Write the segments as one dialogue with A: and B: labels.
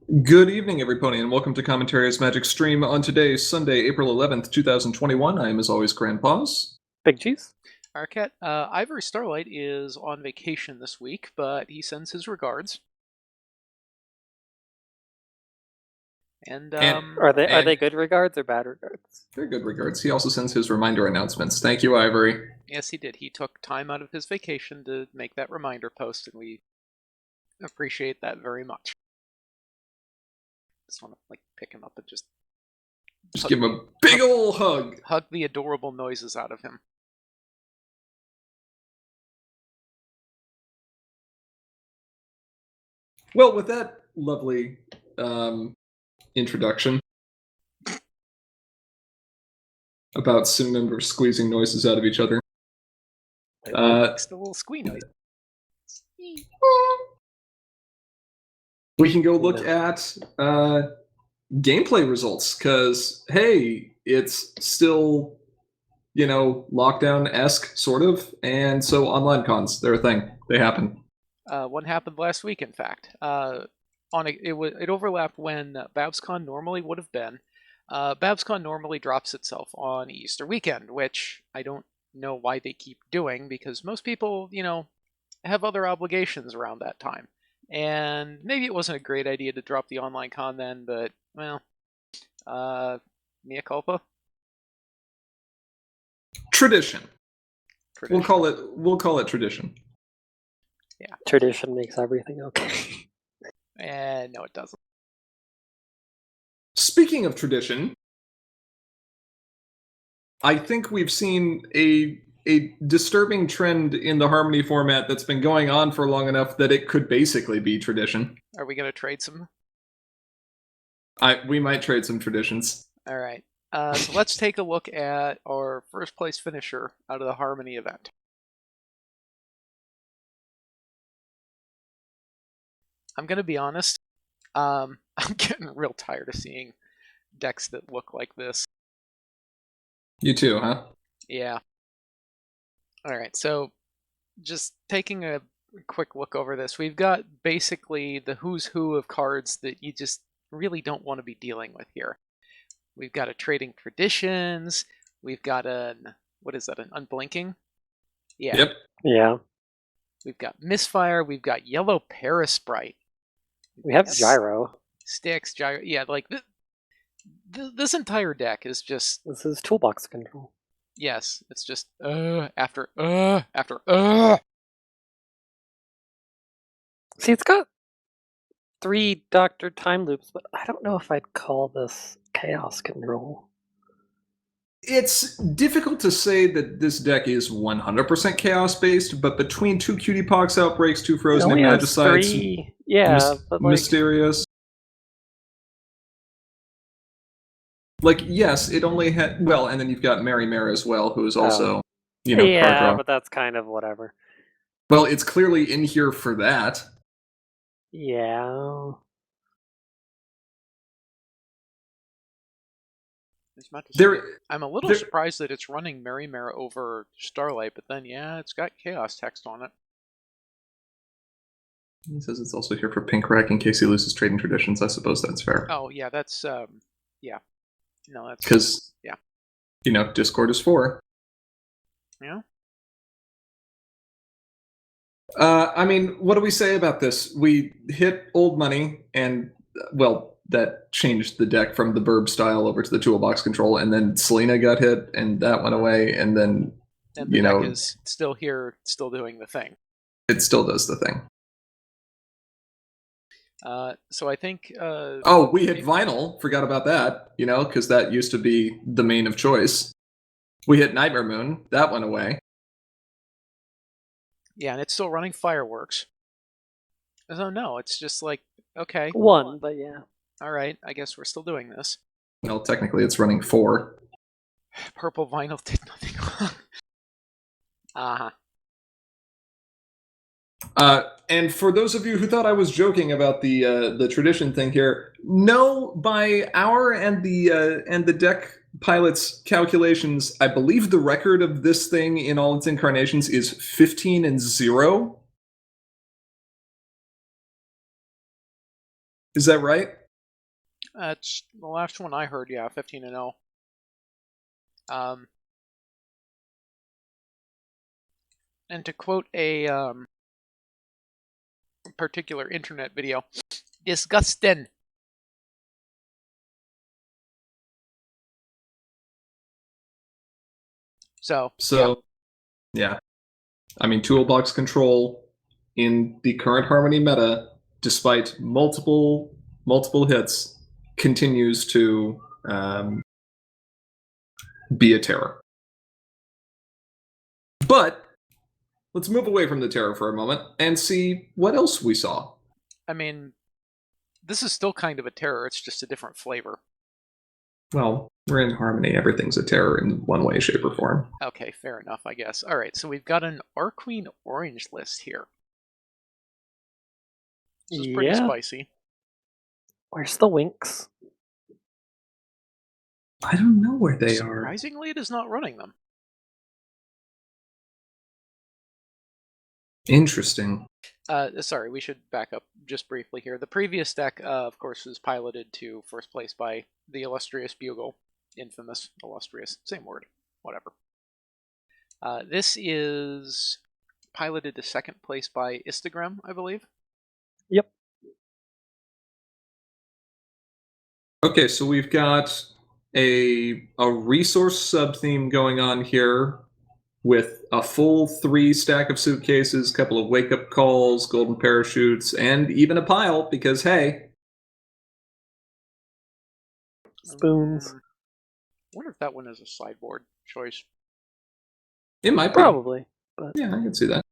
A: Good evening, everybody, and welcome to Commentary's Magic Stream on today's Sunday, April 11th, 2021. I am, as always, Grandpaws.
B: Big cheese.
C: Arquette, Ivory Starlight is on vacation this week, but he sends his regards. And
B: Are they good regards or bad regards?
A: They're good regards. He also sends his reminder announcements. Thank you, Ivory.
C: yes, he did. He took time out of his vacation to make that reminder post, and we appreciate that very much. Just want to pick him up and just
A: give him a big ol' hug.
C: Hug the adorable noises out of him.
A: Well, with that lovely introduction about sim members squeezing noises out of each other.
C: It's the little squee noise.
A: We can go look at gameplay results, because, hey, it's still, lockdown-esque, sort of, and so online cons, they're a thing. They happen.
C: One happened last week, in fact. It overlapped when BabsCon normally would have been. BabsCon normally drops itself on Easter weekend, which I don't know why they keep doing, because most people, have other obligations around that time. And maybe it wasn't a great idea to drop the OnlineCon then, but, well, mea culpa?
A: Tradition. We'll call it tradition.
C: Yeah.
B: Tradition makes everything okay.
C: And no, it doesn't.
A: Speaking of tradition, I think we've seen a disturbing trend in the Harmony format that's been going on for long enough that it could basically be tradition.
C: Are we going to trade some?
A: We might trade some traditions.
C: All right. So let's take a look at our first place finisher out of the Harmony event. I'm going to be honest. I'm getting real tired of seeing decks that look like this.
A: You too, huh?
C: Yeah. Alright, so just taking a quick look over this, we've got basically the who's who of cards that you just really don't want to be dealing with here. We've got a Trading Traditions, we've got an Unblinking? Yeah.
A: Yep.
B: Yeah.
C: We've got Misfire, we've got Yellow Parasprite.
B: We have Gyro.
C: Styx, Gyro, yeah, this entire deck is just...
B: This is toolbox control.
C: Yes, it's just after.
B: See, it's got 3 Doctor Time Loops, but I don't know if I'd call this chaos control.
A: It's difficult to say that this deck is 100% chaos-based, but between 2 Cutie Pox outbreaks, 2 Frozen Magicides, Mysterious... yes, it only had... Well, and then you've got Mary Mare as well, who is also, card draw.
B: But that's kind of whatever.
A: Well, it's clearly in here for that.
B: Yeah.
C: I'm a little surprised that it's running Mary Mare over Starlight, but then, yeah, it's got Chaos text on it.
A: He says it's also here for Pink Rack in case he loses Trading Traditions. I suppose that's fair.
C: Oh, yeah, that's, yeah. No, that's...
A: Because,
C: yeah.
A: Discord is 4.
C: Yeah.
A: What do we say about this? We hit old money, and, well, that changed the deck from the Burb style over to the toolbox control, and then Selena got hit, and that went away, and then,
C: and the deck is still here, still doing the thing.
A: It still does the thing.
C: So I think...
A: we hit Vinyl. Forgot about that, because that used to be the main of choice. We hit Nightmare Moon. That went away.
C: Yeah, and it's still running Fireworks. So no, it's just okay.
B: 1, but yeah.
C: Alright, I guess we're still doing this.
A: Well, technically it's running 4.
C: Purple Vinyl did nothing wrong. Uh-huh.
A: And for those of you who thought I was joking about the tradition thing here, no, by our and the deck pilot's calculations, I believe the record of this thing in all its incarnations is 15-0. Is that right?
C: That's the last one I heard. Yeah, 15-0. And to quote a particular internet video, disgusting. So
A: yeah. I mean, toolbox control in the current Harmony meta, despite multiple hits, continues to be a terror. But let's move away from the terror for a moment and see what else we saw.
C: I mean, this is still kind of a terror. It's just a different flavor.
A: Well, we're in Harmony. Everything's a terror in one way, shape, or form.
C: Okay, fair enough, I guess. All right, so we've got an Arqueen orange list here. This is pretty spicy.
B: Where's the Winks?
A: I don't know where they are.
C: Surprisingly, it is not running them.
A: Interesting.
C: Sorry, we should back up just briefly here. The previous deck, of course, was piloted to first place by the illustrious Bugle. Infamous, illustrious, same word, whatever. This is piloted to second place by Instagram, I believe.
B: Yep.
A: Okay, so we've got a resource sub-theme going on here with a full 3 stack of suitcases, couple of wake-up calls, golden parachutes, and even a pile, because, hey...
B: Spoons.
C: I wonder if that one is a sideboard choice.
A: It might be.
B: Probably. But
A: yeah, I can see that.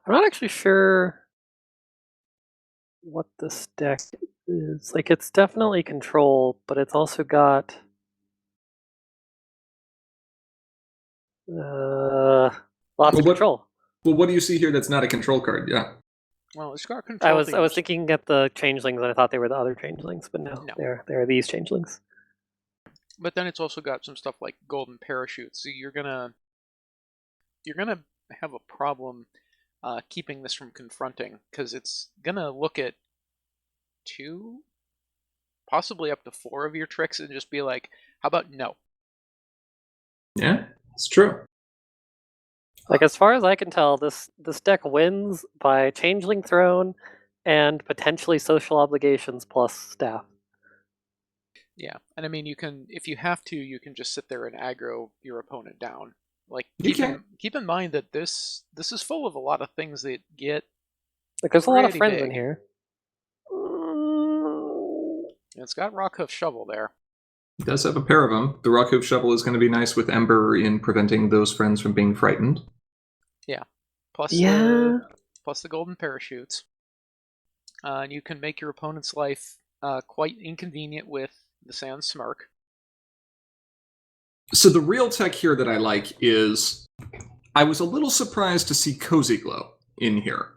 B: I'm not actually sure what this deck is. Like, it's definitely control, but it's also got lots of control.
A: Well, what do you see here that's not a control card? Yeah.
C: Well, it's got control.
B: I was thinking at the changelings, and I thought they were the other changelings, but no. They're these changelings.
C: But then it's also got some stuff like golden parachutes. So you're gonna have a problem keeping this from confronting, because it's gonna look at 2, possibly up to 4 of your tricks and just be like, "How about no?"
A: Yeah, it's true.
B: Like, as far as I can tell, this deck wins by Changeling Throne and potentially Social Obligations plus Staff.
C: Yeah, and I mean, you can, if you have to, you can just sit there and aggro your opponent down. Like, keep in mind that this is full of a lot of things that get.
B: Like, there's a lot of friends in here.
C: It's got Rockhoof Shovel there.
A: It does have a pair of them. The Rockhoof Shovel is going to be nice with Ember in preventing those friends from being frightened.
C: Yeah. Plus the golden parachutes. And you can make your opponent's life quite inconvenient with the Sand Smirk.
A: So the real tech here that I like is, I was a little surprised to see Cozy Glow in here.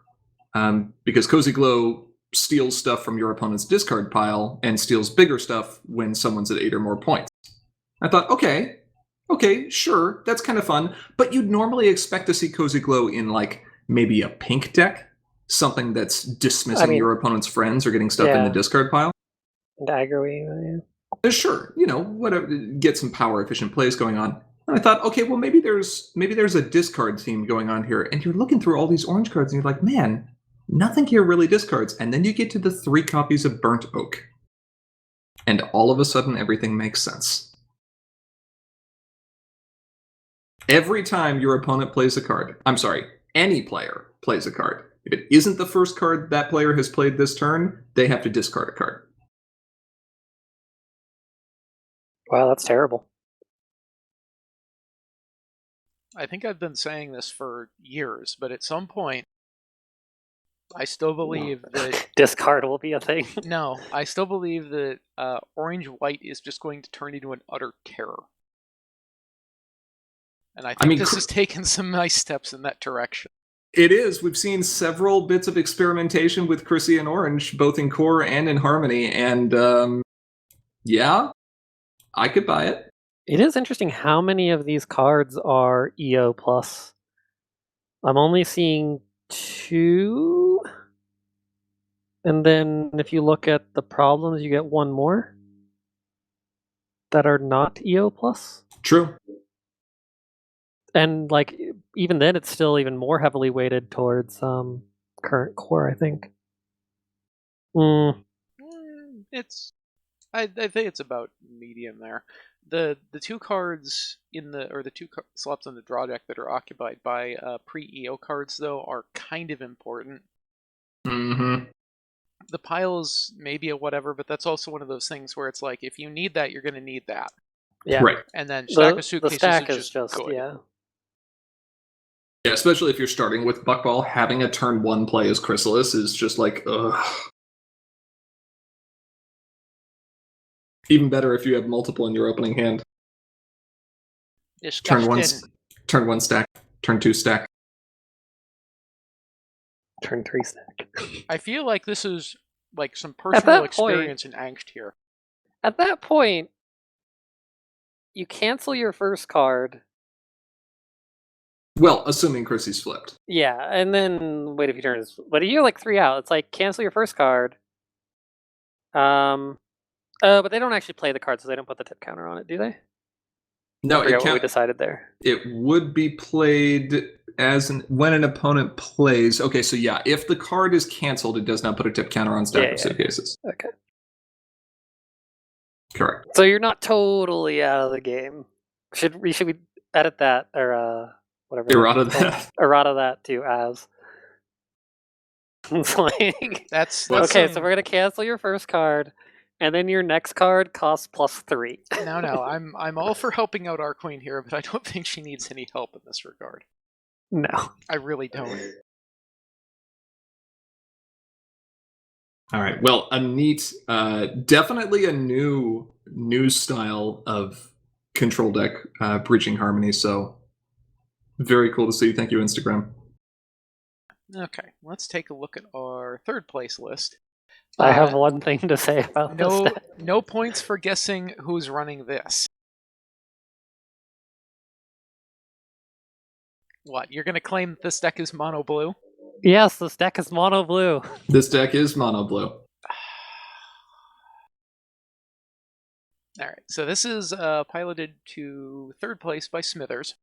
A: Because Cozy Glow steals stuff from your opponent's discard pile and steals bigger stuff when someone's at 8 or more points. I thought, okay, sure, that's kind of fun, but you'd normally expect to see Cozy Glow in, like, maybe a pink deck, something that's dismissing your opponent's friends or getting stuff in the discard pile.
B: And aggroing,
A: Sure, whatever, get some power efficient plays going on. And I thought, okay, well, maybe there's a discard theme going on here, and you're looking through all these orange cards and you're like, man, nothing here really discards. And then you get to the 3 copies of Burnt Oak, and all of a sudden everything makes sense. Every time your opponent plays a card, any player plays a card, if it isn't the first card that player has played this turn, they have to discard a card.
B: Wow, that's terrible.
C: I think I've been saying this for years, but at some point, I still believe that
B: discard will be a thing.
C: No, I still believe that orange-white is just going to turn into an utter terror. And I think this has taken some nice steps in that direction.
A: It is. We've seen several bits of experimentation with Chrysian Orange, both in core and in Harmony, and yeah, I could buy it.
B: It is interesting how many of these cards are EO plus. I'm only seeing 2. And then if you look at the problems, you get one more that are not EO plus.
A: True.
B: And like even then, it's still even more heavily weighted towards current core, I think.
C: It's I think it's about medium there. The two cards in the or the two slots on the draw deck that are occupied by pre-EO cards though are kind of important.
A: Mm-hmm.
C: The piles maybe a whatever, but that's also one of those things where it's like if you need that, you're going to need that.
B: Yeah.
A: Right.
C: And then stack of suitcases
B: stack
C: is just good.
B: Yeah.
A: Yeah, especially if you're starting with Buckball, having a turn 1 play as Chrysalis is just like, ugh. Even better if you have multiple in your opening hand. Turn 1 stack, turn 2 stack.
B: Turn 3 stack.
C: I feel like this is like some personal experience and angst here.
B: At that point, you cancel your first card.
A: Well, assuming Chrissy's flipped.
B: Yeah, and then wait a few turns. But you're like 3 out. It's like cancel your first card. But they don't actually play the card, so they don't put the tip counter on it, do they?
A: No,
B: I forget what we decided there.
A: It would be played as when an opponent plays. Okay, so yeah, if the card is canceled, it does not put a tip counter on stack of suitcases.
B: Okay.
A: Correct.
B: So you're not totally out of the game. Should we edit that or whatever?
A: Errata that.
B: Errata that to as. It's like
C: that's
B: okay. So we're gonna cancel your first card, and then your next card costs +3.
C: No, I'm all for helping out our queen here, but I don't think she needs any help in this regard.
B: No,
C: I really don't.
A: All right. Well, a neat, definitely a new style of control deck, breaching harmony. So very cool to see. Thank you, Instagram.
C: Okay, let's take a look at our third place list.
B: I have one thing to say about this deck.
C: No points for guessing who's running this. What, you're going to claim this deck is mono blue?
B: Yes, this deck is mono blue.
A: This deck is mono blue.
C: Alright, so this is piloted to third place by Smithers.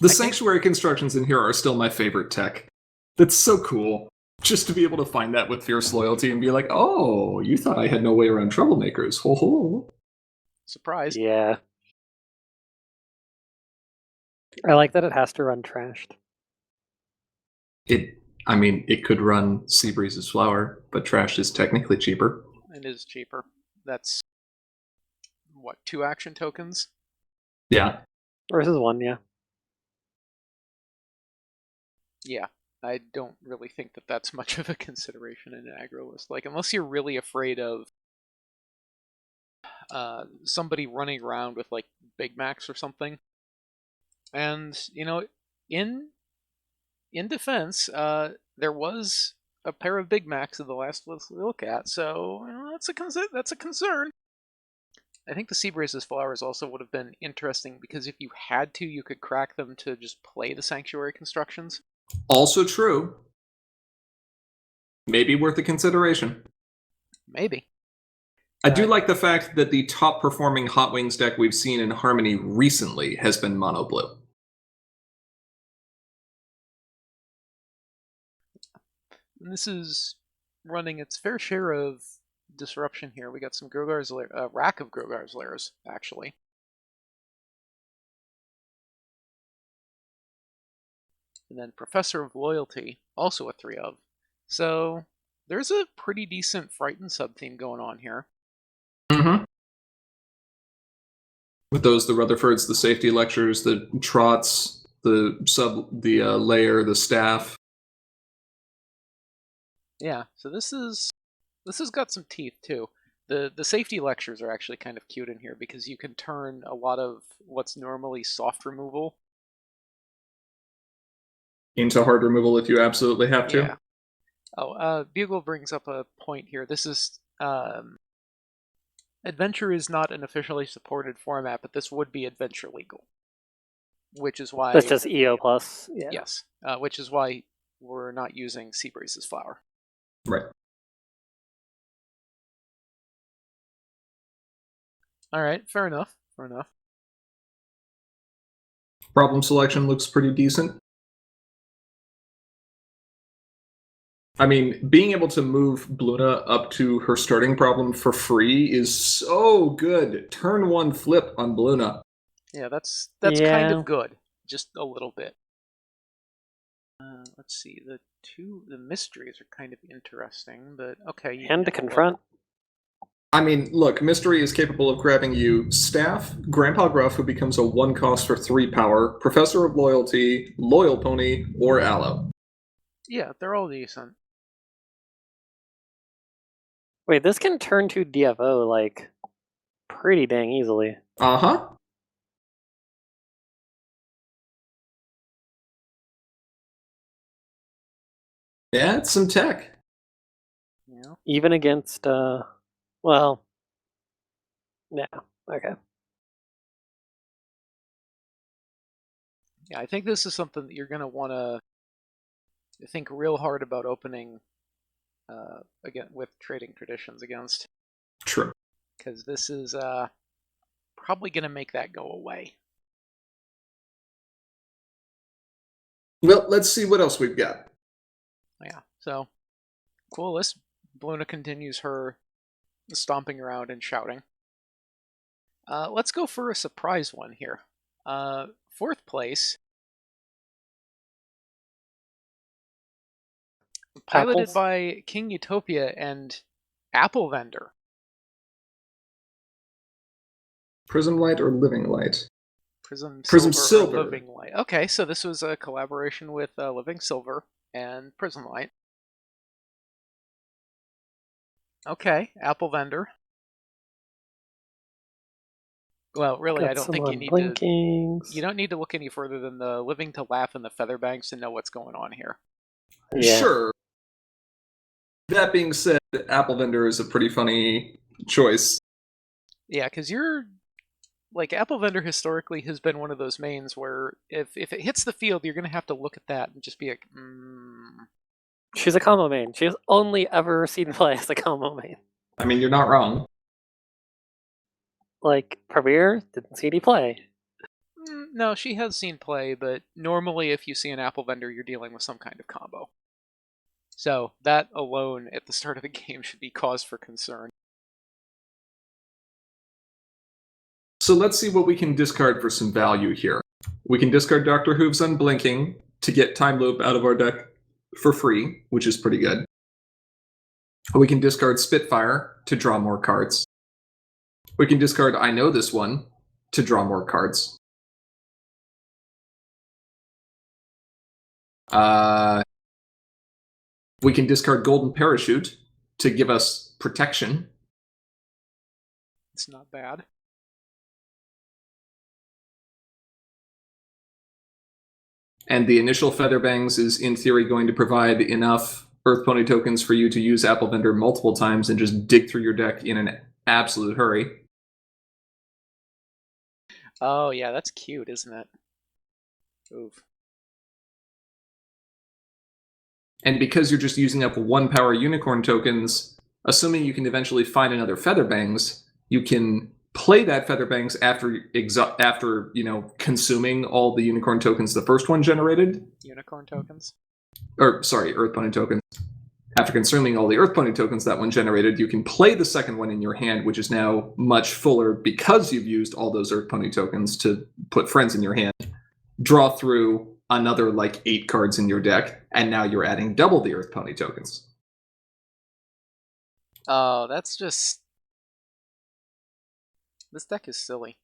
A: The Sanctuary constructions in here are still my favorite tech. That's so cool. Just to be able to find that with Fierce Loyalty and be like, oh, you thought I had no way around Troublemakers. Ho ho.
C: Surprise.
B: Yeah. I like that it has to run trashed.
A: It could run Seabreeze's Flower, but trashed is technically cheaper.
C: It is cheaper. That's, what, 2 action tokens?
A: Yeah.
B: Versus 1, yeah.
C: Yeah, I don't really think that that's much of a consideration in an aggro list. Like, unless you're really afraid of somebody running around with, like, Big Macs or something. And, you know, in defense, there was a pair of Big Macs in the last list we look at, so you know, that's a concern. I think the Seabreeze's Flowers also would have been interesting, because if you had to, you could crack them to just play the Sanctuary constructions.
A: Also true. Maybe worth a consideration.
C: Maybe.
A: I do like the fact that the top performing Hot Wings deck we've seen in Harmony recently has been mono blue.
C: And this is running its fair share of disruption here. We got some Grogar's Lair, a rack of Grogar's Lairs, actually. And then Professor of Loyalty, also a 3 of. So there's a pretty decent Frightened sub-theme going on here.
A: Mm-hmm. With those, the Rutherfords, the safety lectures, the trots, the layer, the staff.
C: Yeah, so this has got some teeth too. The safety lectures are actually kind of cute in here, because you can turn a lot of what's normally soft removal
A: into hard removal if you absolutely have to.
C: Yeah. Oh, Bugle brings up a point here. This is Adventure is not an officially supported format, but this would be Adventure legal. which is why...
B: That's just EO plus. Yeah.
C: Yes, which is why we're not using Seabreeze's flower.
A: Right.
C: All right, fair enough. Fair enough.
A: Problem selection looks pretty decent. I mean, being able to move Bluna up to her starting problem for free is so good. Turn 1 flip on Bluna.
C: Yeah, that's kind of good. Just a little bit. Let's see. The mysteries are kind of interesting, but okay.
B: And to confront.
A: I mean, look, Mystery is capable of grabbing you Staff, Grandpa Gruff, who becomes a 1 cost for 3 power, Professor of Loyalty, Loyal Pony, or Aloe.
C: Yeah, they're all decent.
B: Wait, this can turn to DFO, like, pretty dang easily.
A: Uh-huh. Yeah, it's some tech.
C: Yeah.
B: Even against, well, yeah, okay.
C: Yeah, I think this is something that you're going to want to think real hard about opening again with trading traditions against.
A: True.
C: Because this is probably going to make that go away.
A: Well, let's see what else we've got.
C: Yeah, so cool list. Bluna continues her stomping around and shouting. Let's go for a surprise one here. 4th place. Piloted
B: Apples?
C: by King Utopia and Apple Vendor.
A: Prism Light or Living Light?
C: Prism
A: Silver.
C: Or Living Light. Okay, so this was a collaboration with Living Silver and Prism Light. Okay, Apple Vendor. Well, really,
B: Got
C: I don't think you need
B: blinkings.
C: to. You don't need to look any further than the Living to Laugh and the Featherbanks to know what's going on here.
B: Yeah.
A: Sure. That being said, Apple Vendor is a pretty funny choice.
C: Yeah, because you're like Apple Vendor historically has been one of those mains where if it hits the field, you're gonna have to look at that and just be like,
B: She's a combo main. She's only ever seen play as a combo main.
A: I mean, you're not wrong.
B: Like, Premier didn't see any play.
C: No, she has seen play, but normally if you see an Apple Vendor, you're dealing with some kind of combo. So that alone at the start of the game should be cause for concern.
A: So let's see what we can discard for some value here. We can discard Dr. Hooves Unblinking to get Time Loop out of our deck for free, which is pretty good. We can discard Spitfire to draw more cards. We can discard I Know This One to draw more cards. We can discard Golden Parachute to give us protection.
C: It's not bad.
A: And the initial Featherbangs is, in theory, going to provide enough Earth Pony tokens for you to use Apple Vendor multiple times and just dig through your deck in an absolute hurry.
C: Oh, yeah, that's cute, isn't it? Oof.
A: And because you're just using up 1 power Unicorn tokens, assuming you can eventually find another Featherbangs, you can play that Featherbangs after consuming all the Unicorn tokens the first one generated.
C: Unicorn tokens?
A: Or, sorry, Earth Pony tokens. After consuming all the Earth Pony tokens that one generated, you can play the second one in your hand, which is now much fuller because you've used all those Earth Pony tokens to put friends in your hand. Draw through another, 8 cards in your deck, and now you're adding double the Earth Pony tokens.
C: Oh, that's just... This deck is silly.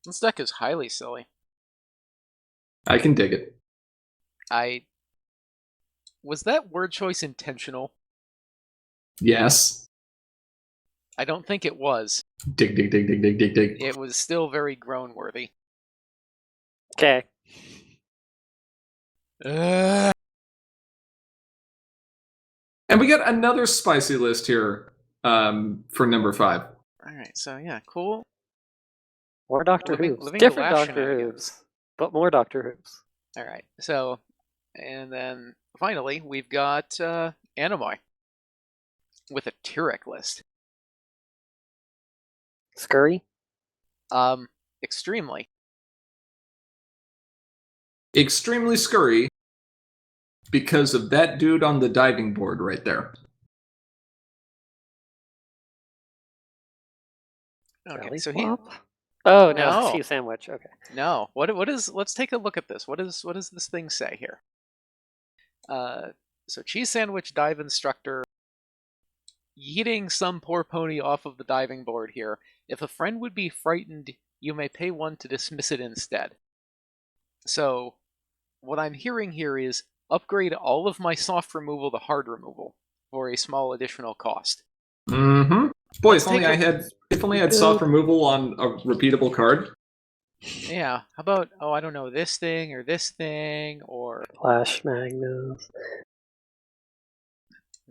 C: This deck is highly silly.
A: I can dig it.
C: Was that word choice intentional?
A: Yes.
C: I don't think it was.
A: Dig, dig, dig, dig, dig, dig, dig.
C: It was still very groan-worthy.
B: Okay.
A: And we got another spicy list here for number 5.
C: Alright, so yeah, cool.
B: More Doctor
C: Living-
B: Who's.
C: living
B: Different
C: glass
B: Doctor
C: shenanigans.
B: Who's. But more Doctor Who's.
C: All right. So, and then finally we've got Animoy with a Tyrek list.
B: Scurry?
C: Extremely.
A: Extremely scurry because of that dude on the diving board right there.
C: Okay,
B: Belly
C: so
B: flop? Oh, no,
C: No.
B: cheese sandwich. Okay.
C: no. What is? Let's take a look at this. What does this thing say here? So cheese sandwich dive instructor yeeting some poor pony off of the diving board here. If a friend would be frightened, you may pay one to dismiss it instead. So, what I'm hearing here is upgrade all of my soft removal to hard removal for a small additional cost.
A: Mm-hmm. Boy,
C: Let's
A: if only
C: take
A: I
C: a-
A: had soft removal on a repeatable card.
C: Yeah, how about, I don't know, this thing, or
B: Flash Magnus.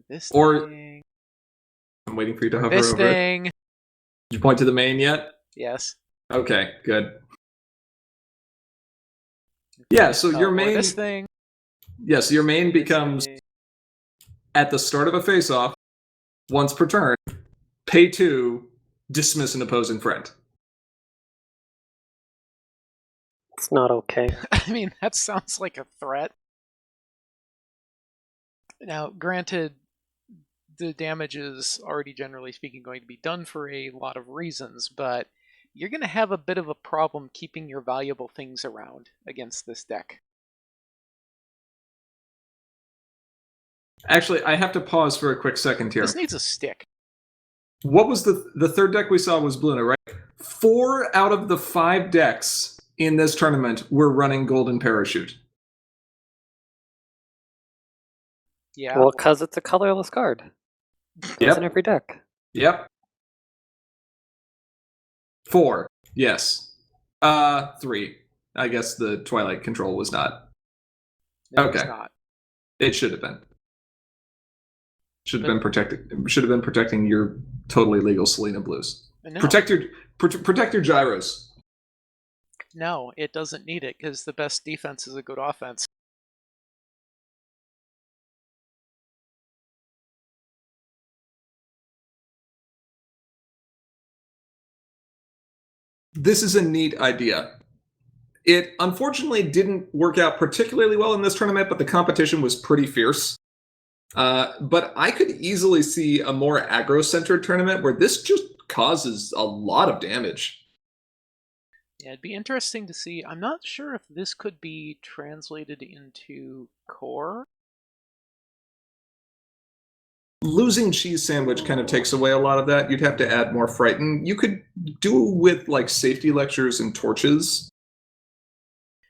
C: this
A: Or-
C: thing,
A: I'm waiting for you to
C: or
A: hover
C: this
A: over it.
C: thing.
A: Did you point to the main yet?
C: Yes.
A: Okay, good. Yeah, so your
C: Or
A: main
C: this thing.
A: yes, your main
C: this
A: becomes
C: thing.
A: at the start of a face-off, once per turn, pay 2, dismiss an opposing friend.
B: It's not okay.
C: I mean, that sounds like a threat. Now, granted, the damage is already generally speaking going to be done for a lot of reasons, but you're going to have a bit of a problem keeping your valuable things around against this deck.
A: Actually, I have to pause for a quick second here.
C: This needs a stick.
A: What was the third deck we saw was Bluna, right? 4 out of the 5 decks in this tournament were running Golden Parachute.
C: Yeah.
B: Well, because it's a colorless card. Goes in every deck.
A: Yep. 4. Yes. 3. I guess the Twilight Control was not.
C: No,
A: Okay.
C: it's not.
A: It should have been. Should have been protecting your totally legal Selena Blues.
C: No.
A: Protect your gyros.
C: No, it doesn't need it because the best defense is a good offense.
A: This is a neat idea. It unfortunately didn't work out particularly well in this tournament, but the competition was pretty fierce. But I could easily see a more aggro-centered tournament where this just causes a lot of damage.
C: Yeah, it'd be interesting to see. I'm not sure if this could be translated into core.
A: Losing Cheese Sandwich kind of takes away a lot of that. You'd have to add more Frighten. You could do with like safety lectures and torches.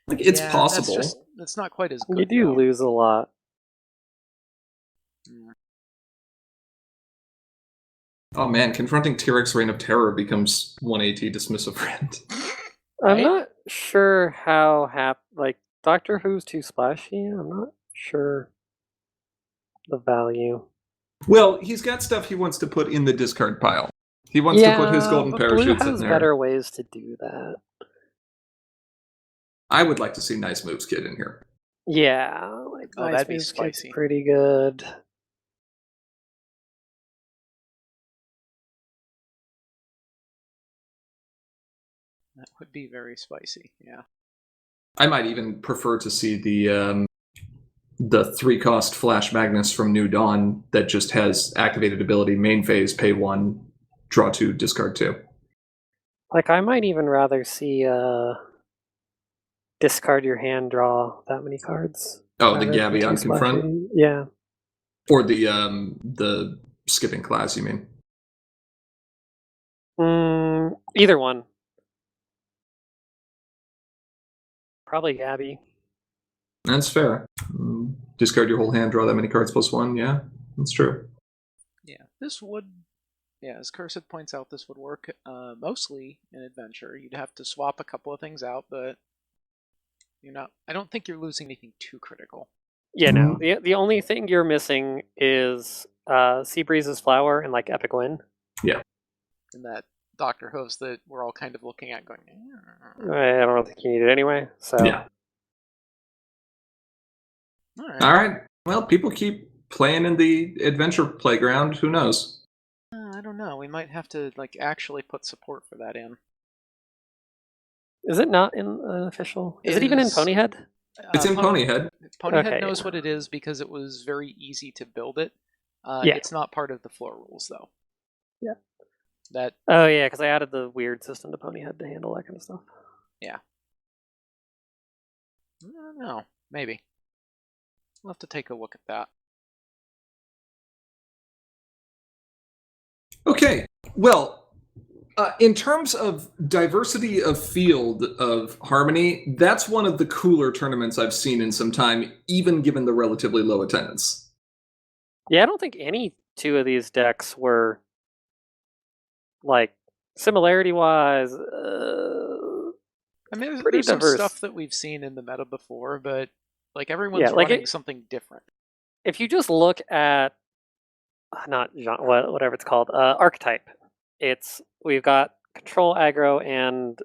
A: Like it's
C: Yeah,
A: possible.
C: That's not quite as good.
B: You do
C: though.
B: lose a lot.
C: Mm.
A: Oh man, confronting Tyrek's Reign of Terror becomes 1AT dismiss a friend.
B: I'm
C: Right?
B: not sure how like Doctor Who's too splashy. I'm not sure the value.
A: Well, he's got stuff he wants to put in the discard pile. He wants to put his golden
B: but
A: parachutes
B: Blue
A: in
B: has
A: there.
B: better ways to do that.
A: I would like to see Nice Moves Kid in here.
B: Yeah, like
C: Oh,
B: Nice
C: that'd be
B: Moves Kid's
C: spicy.
B: pretty good.
C: That would be very spicy. Yeah.
A: I might even prefer to see the 3-cost Flash Magnus from New Dawn that just has activated ability, main phase, pay 1, draw 2, discard 2.
B: Like I might even rather see discard your hand, draw that many cards.
A: Oh, the
B: rather than
A: Gabby
B: too
A: on confront?
B: splashy. Yeah.
A: Or the skipping class, you mean?
B: Either one. Probably Gabby.
A: That's fair. Discard your whole hand, draw that many cards plus 1, yeah, that's true.
C: Yeah, this would. Yeah, as Cursed points out, this would work mostly in Adventure. You'd have to swap a couple of things out, but you're not. I don't think you're losing anything too critical.
B: Yeah, no. The only thing you're missing is Seabreeze's Flower and like Epic Win.
C: And that Dr. Hooves that we're all kind of looking at going,
B: I don't think you need it anyway. So
A: Yeah. All right. Well, people keep playing in the adventure playground. Who knows?
C: I don't know. We might have to like actually put support for that in.
B: is it not in an official? Is
C: It
B: it even in
C: is-
B: Ponyhead?
A: It's in Ponyhead.
C: Ponyhead
B: Okay,
C: knows
B: yeah.
C: what it is because it was very easy to build it.
B: Yeah.
C: It's not part of the floor rules though.
B: Yeah.
C: That
B: Oh yeah, because I added the weird system to Ponyhead to handle that kind of stuff.
C: I don't know. Maybe. We'll have to take a look at that.
A: Okay. Well, in terms of diversity of field of Harmony, that's one of the cooler tournaments I've seen in some time, even given the relatively low attendance.
B: Yeah, I don't think any two of these decks were like similarity-wise.
C: I mean,
B: Pretty
C: there's some
B: diverse.
C: stuff that we've seen in the meta before, but like everyone's
B: like
C: running something different.
B: If you just look at not genre, whatever it's called, archetype, we've got control, aggro, and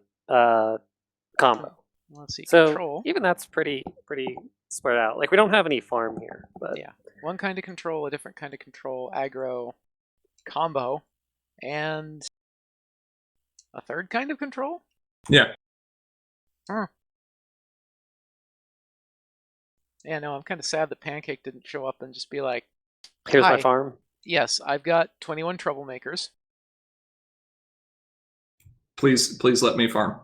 B: combo.
C: Let's see.
B: So
C: Control.
B: even that's pretty spread out. Like we don't have any farm here, but
C: Yeah. One kind of control, a different kind of control, aggro, combo, and a third kind of control?
A: Yeah.
C: Yeah, no, I'm kind of sad that Pancake didn't show up and just be like,
B: here's my
C: Hi.
B: farm.
C: yes, I've got 21 troublemakers.
A: Please let me farm.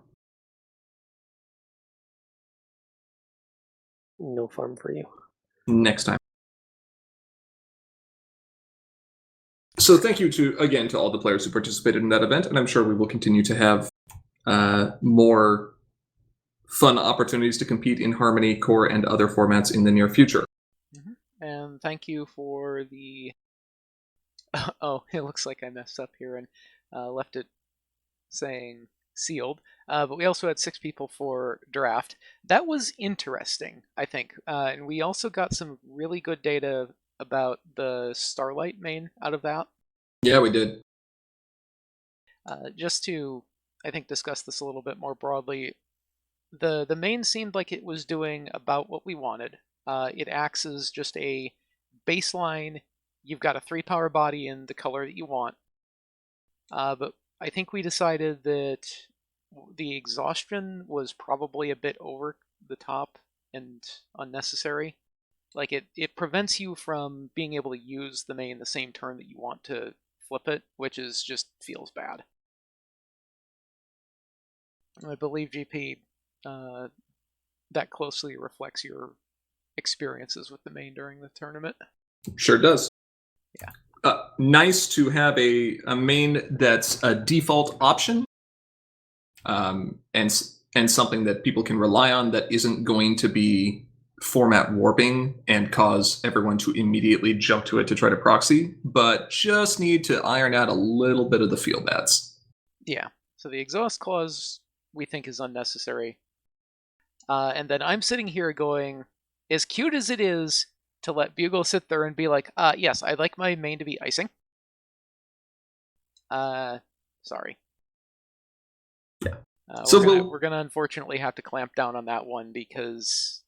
B: No farm for you.
A: Next time. So thank you again to all the players who participated in that event, and I'm sure we will continue to have more fun opportunities to compete in Harmony, Core, and other formats in the near future.
C: And thank you for the... Oh, it looks like I messed up here and left it saying sealed. But we also had 6 people for draft. That was interesting, I think. And we also got some really good data about the Starlight main out of that.
A: Yeah, we did.
C: Just to, I think, discuss this a little bit more broadly, the main seemed like it was doing about what we wanted. It acts as just a baseline. You've got a 3-power body in the color that you want. But I think we decided that the exhaustion was probably a bit over the top and unnecessary. Like it prevents you from being able to use the main the same turn that you want to flip it, which is just feels bad. I believe GP that closely reflects your experiences with the main during the tournament.
A: Sure does.
C: Yeah.
A: Nice to have a main that's a default option, and something that people can rely on that isn't going to be format warping and cause everyone to immediately jump to it to try to proxy, but just need to iron out a little bit of the feel bads.
C: Yeah. So the exhaust clause we think is unnecessary. And then I'm sitting here going, as cute as it is to let Bugle sit there and be like, yes, I'd like my main to be icing. Sorry.
A: Yeah.
C: So we're gonna unfortunately have to clamp down on that one because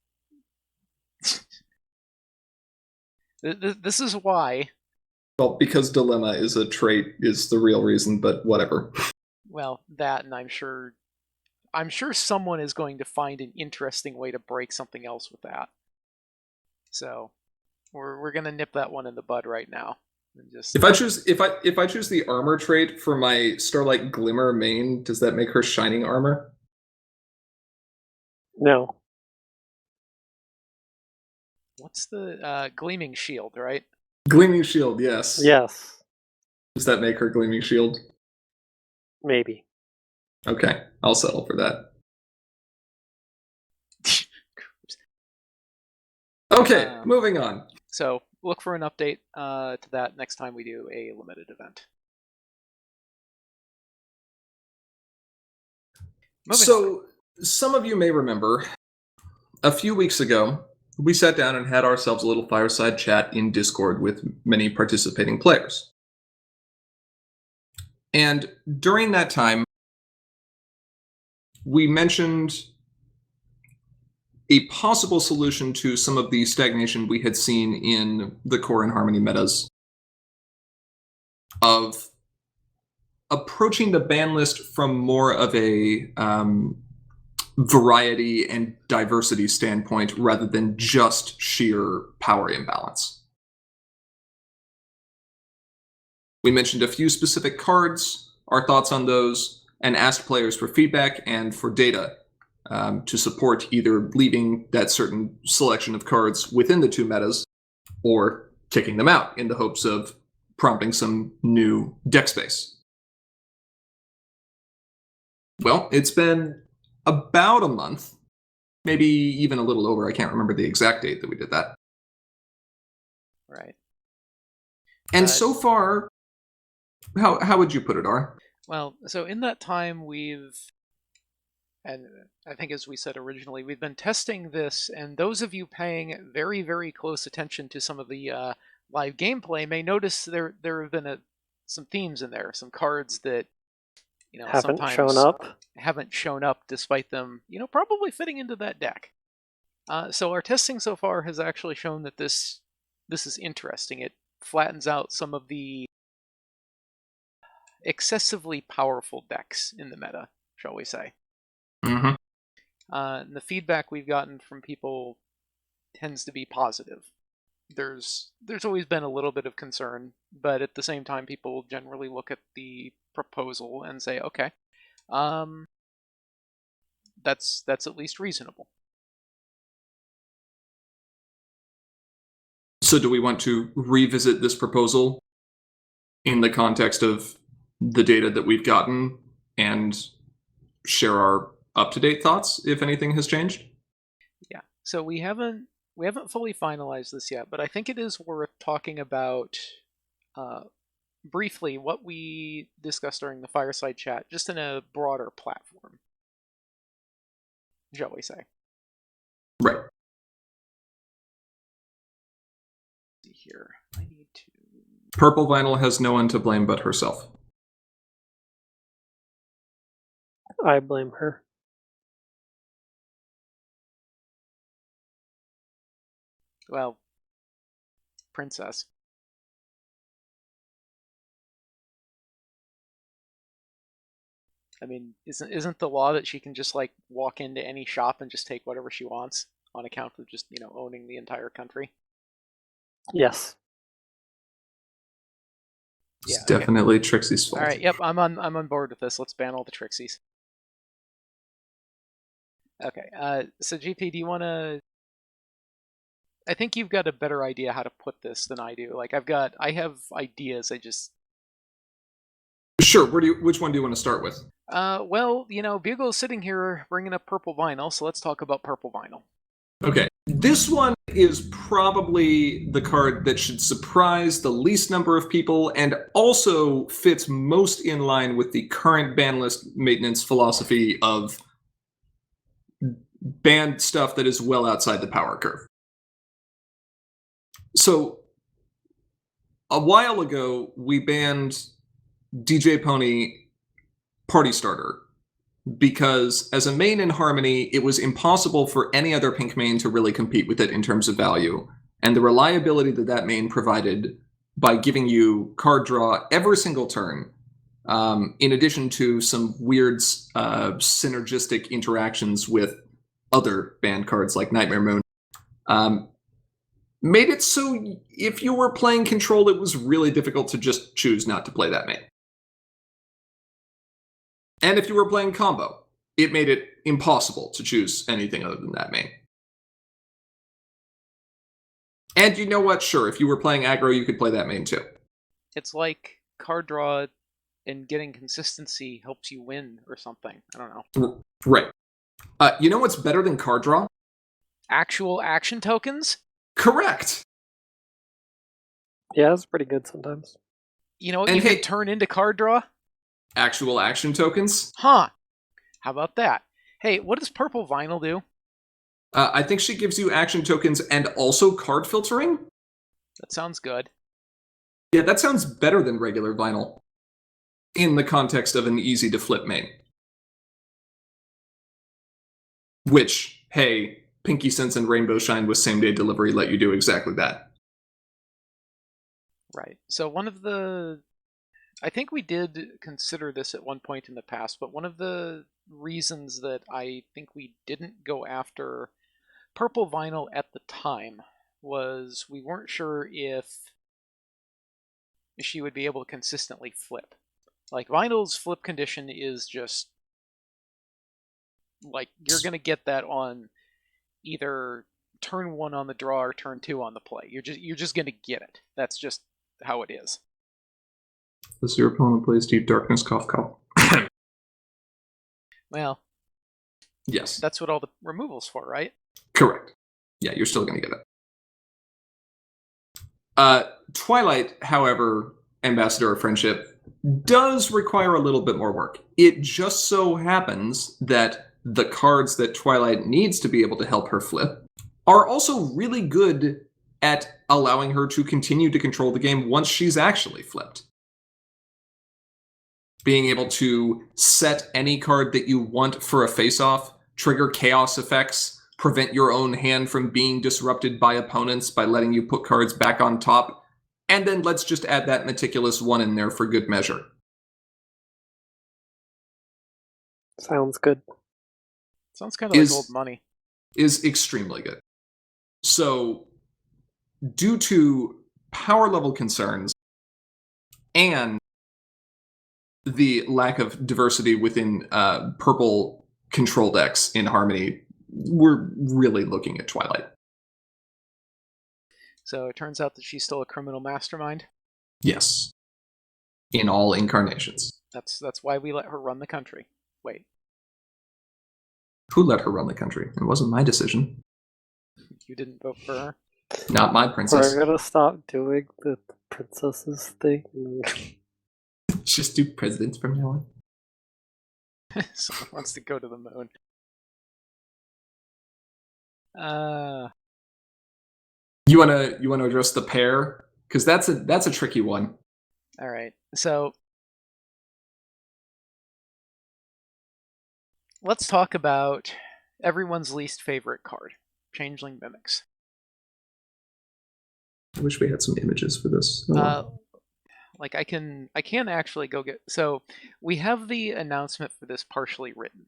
C: this is why.
A: Well, because dilemma is a trait is the real reason, but whatever.
C: Well, that, and I'm sure someone is going to find an interesting way to break something else with that. So we're gonna nip that one in the bud right now. And just
A: If I choose the armor trait for my Starlight Glimmer main, does that make her shining armor?
B: No.
C: What's the gleaming shield, right?
A: Gleaming shield, yes.
B: Yes.
A: Does that make her gleaming shield?
B: Maybe.
A: Okay, I'll settle for that. Okay, moving on.
C: So look for an update to that next time we do a limited event.
A: So some of you may remember, a few weeks ago, we sat down and had ourselves a little fireside chat in Discord with many participating players. And during that time, we mentioned a possible solution to some of the stagnation we had seen in the core and harmony metas of approaching the ban list from more of a variety and diversity standpoint rather than just sheer power imbalance. We mentioned a few specific cards, our thoughts on those, and asked players for feedback and for data to support either leaving that certain selection of cards within the two metas or kicking them out in the hopes of prompting some new deck space. Well, it's been about a month, maybe even a little over. I can't remember the exact date that we did that.
C: Right.
A: And so far, how would you put it, R?
C: Well, so in that time and I think as we said originally, we've been testing this, and those of you paying very, very close attention to some of the live gameplay may notice there have been some themes in there, some cards that
B: Haven't
C: sometimes
B: shown up.
C: haven't shown up despite them probably fitting into that deck. So our testing so far has actually shown that this is interesting. It flattens out some of the excessively powerful decks in the meta, shall we say.
A: Mm-hmm.
C: And the feedback we've gotten from people tends to be positive. There's always been a little bit of concern, but at the same time, people generally look at the proposal and say, okay, that's at least reasonable.
A: So do we want to revisit this proposal in the context of the data that we've gotten and share our up-to-date thoughts if anything has changed?
C: Yeah. So we haven't fully finalized this yet, but I think it is worth talking about briefly what we discussed during the fireside chat, just in a broader platform, shall we say.
A: Right.
C: Let's see here. I need to...
A: Purple Vinyl has no one to blame but herself.
B: I blame her.
C: Well, princess. I mean, isn't the law that she can just like walk into any shop and just take whatever she wants on account of just owning the entire country?
B: Yes.
A: It's
C: Yeah, okay.
A: definitely Trixie's fault.
C: All right. Yep. I'm on board with this. Let's ban all the Trixies. Okay. So GP, do you want to? I think you've got a better idea how to put this than I do. Like I have ideas. I just.
A: Sure. Which one do you want to start with?
C: Well, Bugle's sitting here bringing up Purple Vinyl, so let's talk about Purple Vinyl.
A: Okay. This one is probably the card that should surprise the least number of people and also fits most in line with the current ban list maintenance philosophy of ban stuff that is well outside the power curve. So, a while ago, we banned DJ Pony Party Starter because as a main in Harmony, it was impossible for any other pink main to really compete with it in terms of value. And the reliability that main provided by giving you card draw every single turn, in addition to some weird synergistic interactions with other banned cards like Nightmare Moon, made it so if you were playing Control, it was really difficult to just choose not to play that main. And if you were playing Combo, it made it impossible to choose anything other than that main. And you know what? Sure, if you were playing aggro, you could play that main too.
C: It's like card draw and getting consistency helps you win or something. I don't know.
A: Right. You know what's better than card draw?
C: Actual action tokens?
A: Correct.
B: Yeah, it's pretty good sometimes.
C: You know what
A: And
C: you
A: hey-
C: can turn into card draw?
A: Actual action tokens?
C: Huh. How about that? Hey, what does Purple Vinyl do?
A: I think she gives you action tokens and also card filtering?
C: That sounds good.
A: Yeah, that sounds better than regular vinyl. in the context of an easy to flip main. Which, hey, Pinky Sense and Rainbow Shine with same day delivery let you do exactly that.
C: Right. So I think we did consider this at one point in the past, but one of the reasons that I think we didn't go after purple vinyl at the time was we weren't sure if she would be able to consistently flip. Like, vinyl's flip condition is just like, you're going to get that on either turn 1 on the draw or turn 2 on the play. You're just going to get it. That's just how it is.
A: As your opponent plays Deep Darkness, cough, cough.
C: Well,
A: yes.
C: That's what all the removal's for, right?
A: Correct. Yeah, you're still going to get it. Twilight, however, Ambassador of Friendship, does require a little bit more work. It just so happens that the cards that Twilight needs to be able to help her flip are also really good at allowing her to continue to control the game once she's actually flipped. Being able to set any card that you want for a face-off, trigger chaos effects, prevent your own hand from being disrupted by opponents by letting you put cards back on top, and then let's just add that meticulous one in there for good measure.
B: Sounds good.
C: Sounds kind of like old money.
A: Is extremely good. So, due to power level concerns and the lack of diversity within purple control decks in Harmony, we're really looking at Twilight.
C: So it turns out that she's still a criminal mastermind?
A: Yes. In all incarnations.
C: That's why we let her run the country. Wait.
A: Who let her run the country? It wasn't my decision.
C: You didn't vote for her?
A: Not my princess.
B: We're gonna stop doing the princesses thing.
A: Just do presidents from now on.
C: Someone wants to go to the moon.
A: You wanna address the pair? Because that's a tricky one.
C: All right. So let's talk about everyone's least favorite card, Changeling Mimics.
A: I wish we had some images for this.
C: Like I can actually go get. So we have the announcement for this partially written,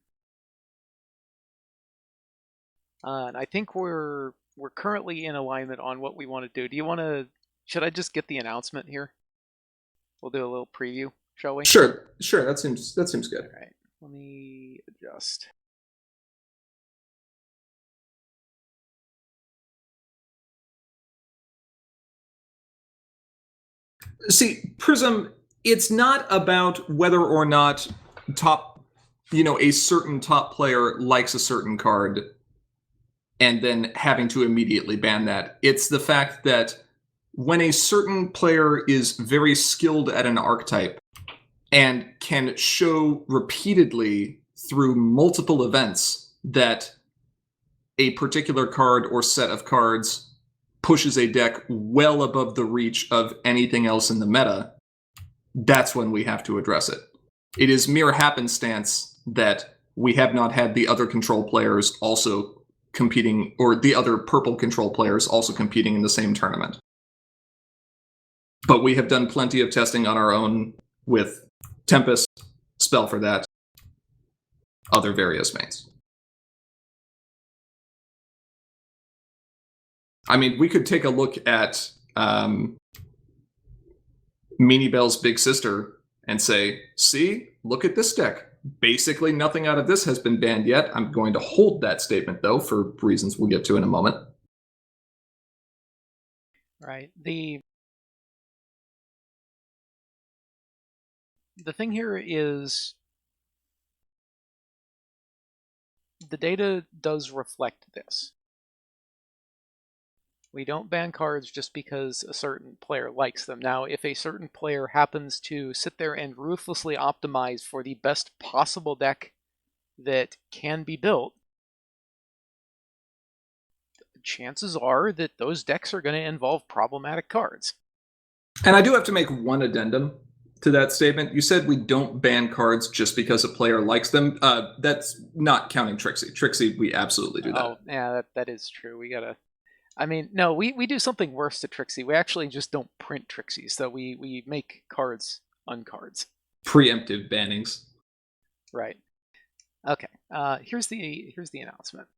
C: and I think we're currently in alignment on what we want to do. Do you want to? Should I just get the announcement here? We'll do a little preview, shall we?
A: Sure. That seems good.
C: All right. Let me adjust.
A: See, Prism, it's not about whether or not a certain top player likes a certain card and then having to immediately ban that. It's the fact that when a certain player is very skilled at an archetype and can show repeatedly through multiple events that a particular card or set of cards pushes a deck well above the reach of anything else in the meta, that's when we have to address it. It is mere happenstance that we have not had the other control players also competing, or the other purple control players also competing in the same tournament. But we have done plenty of testing on our own with Tempest, Spell for that, other various mains. I mean, we could take a look at Meanie Bell's Big Sister and say, see, look at this deck. Basically, nothing out of this has been banned yet. I'm going to hold that statement, though, for reasons we'll get to in a moment.
C: Right. The thing here is the data does reflect this. We don't ban cards just because a certain player likes them. Now, if a certain player happens to sit there and ruthlessly optimize for the best possible deck that can be built, chances are that those decks are going to involve problematic cards.
A: And I do have to make one addendum. to that statement. You said we don't ban cards just because a player likes them. That's not counting Trixie. Trixie, we absolutely do that.
C: Oh, yeah, that is true. We gotta. I mean, no, we do something worse to Trixie. We actually just don't print Trixies, so we make cards uncards.
A: Preemptive bannings.
C: Right. Okay. Here's the announcement.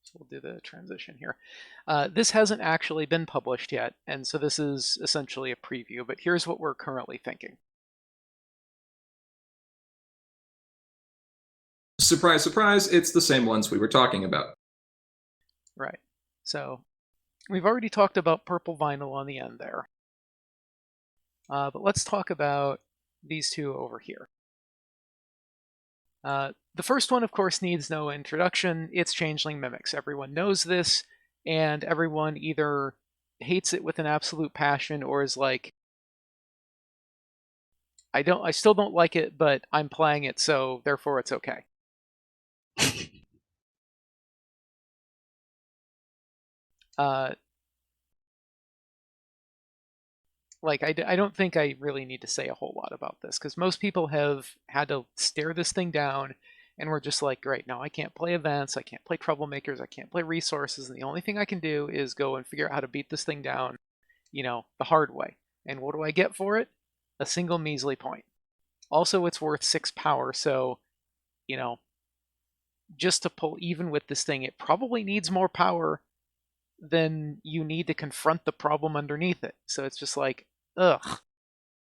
C: So we'll do the transition here. This hasn't actually been published yet, and so this is essentially a preview, but here's what we're currently thinking.
A: Surprise, surprise, it's the same ones we were talking about.
C: Right. So we've already talked about purple vinyl on the end there. But let's talk about these two over here. The first one, of course, needs no introduction. It's Changeling Mimics. Everyone knows this, and everyone either hates it with an absolute passion or is like, I still don't like it, but I'm playing it, so therefore it's okay. I don't think I really need to say a whole lot about this, because most people have had to stare this thing down, and we're just like, great, now I can't play events, I can't play troublemakers, I can't play resources, and the only thing I can do is go and figure out how to beat this thing down, the hard way. And what do I get for it? A single measly point. Also, it's worth 6 power, so, just to pull even with this thing, it probably needs more power than you need to confront the problem underneath it. So it's just like, ugh.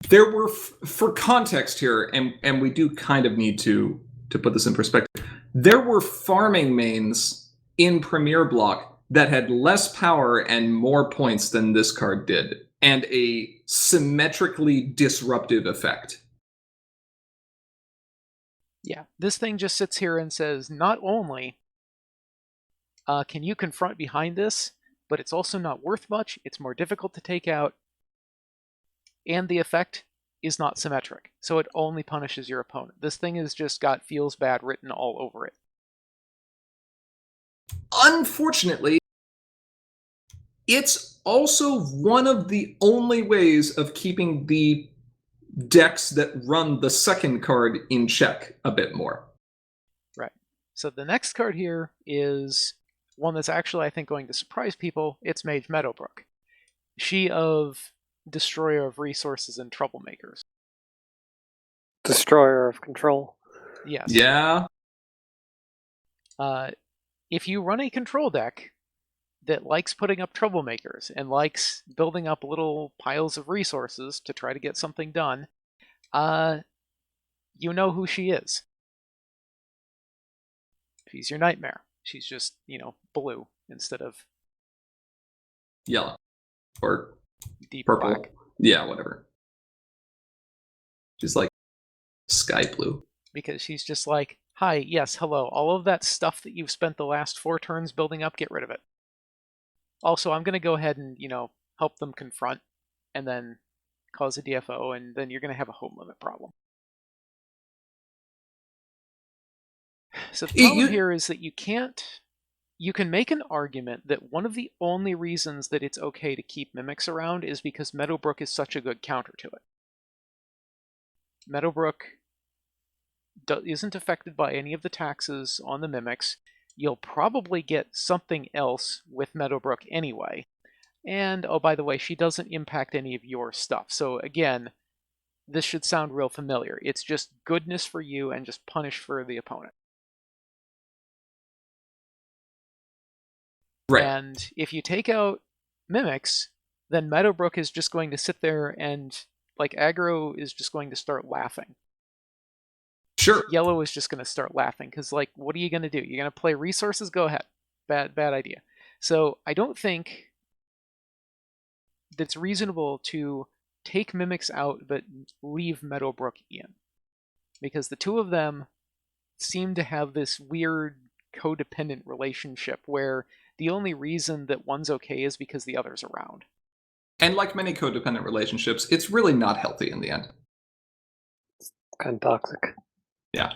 A: There were, for context here, and we do kind of need to put this in perspective, there were farming mains in Premier Block that had less power and more points than this card did, and a symmetrically disruptive effect.
C: Yeah, this thing just sits here and says, not only can you confront behind this, but it's also not worth much, it's more difficult to take out, and the effect is not symmetric, so it only punishes your opponent. This thing has just got feels bad written all over it.
A: Unfortunately, it's also one of the only ways of keeping the decks that run the second card in check a bit more.
C: Right. So the next card here is one that's actually, I think, going to surprise people. It's Mage Meadowbrook. She of Destroyer of Resources and Troublemakers.
B: Destroyer of Control.
C: Yes.
A: Yeah.
C: If you run a control deck that likes putting up troublemakers and likes building up little piles of resources to try to get something done, you know who she is. She's your nightmare. She's just, blue instead of
A: Yellow. Or
C: deep
A: purple.
C: black.
A: Yeah, whatever. She's like sky blue.
C: Because she's just like, hi, yes, hello, all of that stuff that you've spent the last 4 turns building up, get rid of it. Also, I'm going to go ahead and, help them confront and then cause a DFO, and then you're going to have a home limit problem. So the problem here is that you can make an argument that one of the only reasons that it's okay to keep Mimics around is because Meadowbrook is such a good counter to it. Meadowbrook isn't affected by any of the taxes on the Mimics. You'll probably get something else with Meadowbrook anyway. And, oh, by the way, she doesn't impact any of your stuff. So again, this should sound real familiar. It's just goodness for you and just punish for the opponent.
A: Right.
C: And if you take out Mimics, then Meadowbrook is just going to sit there and, aggro is just going to start laughing.
A: Sure.
C: Yellow is just going to start laughing, because, what are you going to do? You're going to play resources? Go ahead. Bad idea. So I don't think that's reasonable to take Mimics out but leave Meadowbrook in. Because the two of them seem to have this weird codependent relationship where the only reason that one's okay is because the other's around.
A: And like many codependent relationships, it's really not healthy in the end.
B: Kind of toxic.
A: Yeah.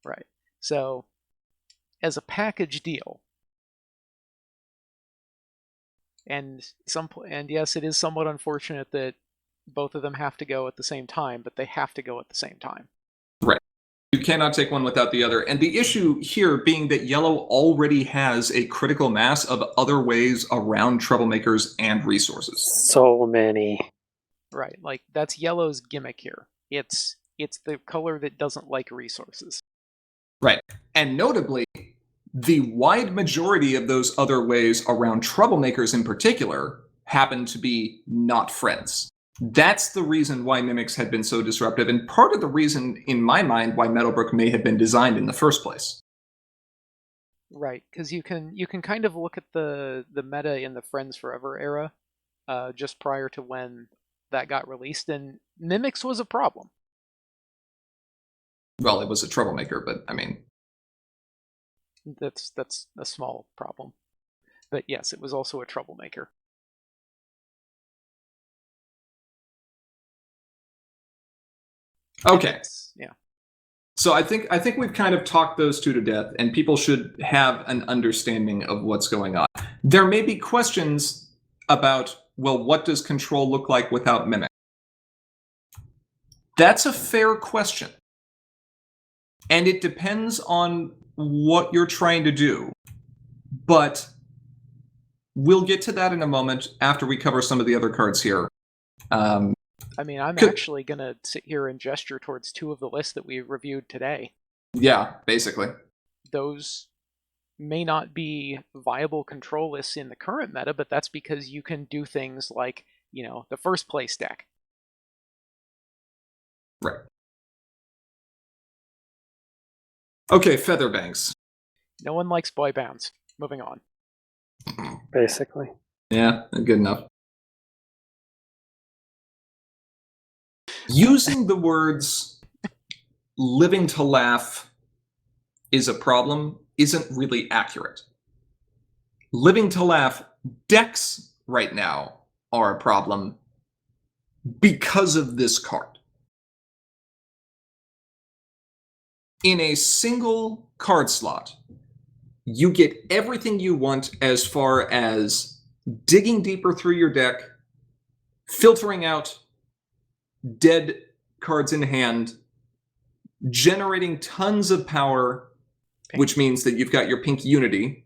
C: Right. So, as a package deal, and yes, it is somewhat unfortunate that both of them have to go at the same time, but they have to go at the same time.
A: Right. You cannot take one without the other. And the issue here being that yellow already has a critical mass of other ways around troublemakers and resources.
B: So many.
C: Right, like that's yellow's gimmick here. It's the color that doesn't like resources.
A: Right. And notably, the wide majority of those other ways around troublemakers in particular happen to be not friends. That's the reason why mimics had been so disruptive, and part of the reason, in my mind, why Metalbrook may have been designed in the first place.
C: Right, because you can kind of look at the meta in the Friends Forever era, just prior to when that got released, and mimics was a problem.
A: Well, it was a troublemaker, but I mean,
C: That's a small problem, but yes, it was also a troublemaker.
A: okay.
C: Yeah.
A: So I think we've kind of talked those two to death, and people should have an understanding of what's going on. There may be questions about, well, what does control look like without mimic? That's a fair question. And it depends on what you're trying to do. But we'll get to that in a moment after we cover some of the other cards here.
C: I mean, I'm actually going to sit here and gesture towards two of the lists that we reviewed today.
A: Yeah, basically.
C: Those may not be viable control lists in the current meta, but that's because you can do things like, the first place deck.
A: Right. Okay, Featherbanks.
C: No one likes boy bands. Moving on.
B: Basically.
A: Yeah, good enough. Using the words living to laugh is a problem isn't really accurate. Living to laugh decks right now are a problem because of this card. In a single card slot, you get everything you want as far as digging deeper through your deck, filtering out dead cards in hand, generating tons of power, which means that you've got your pink unity,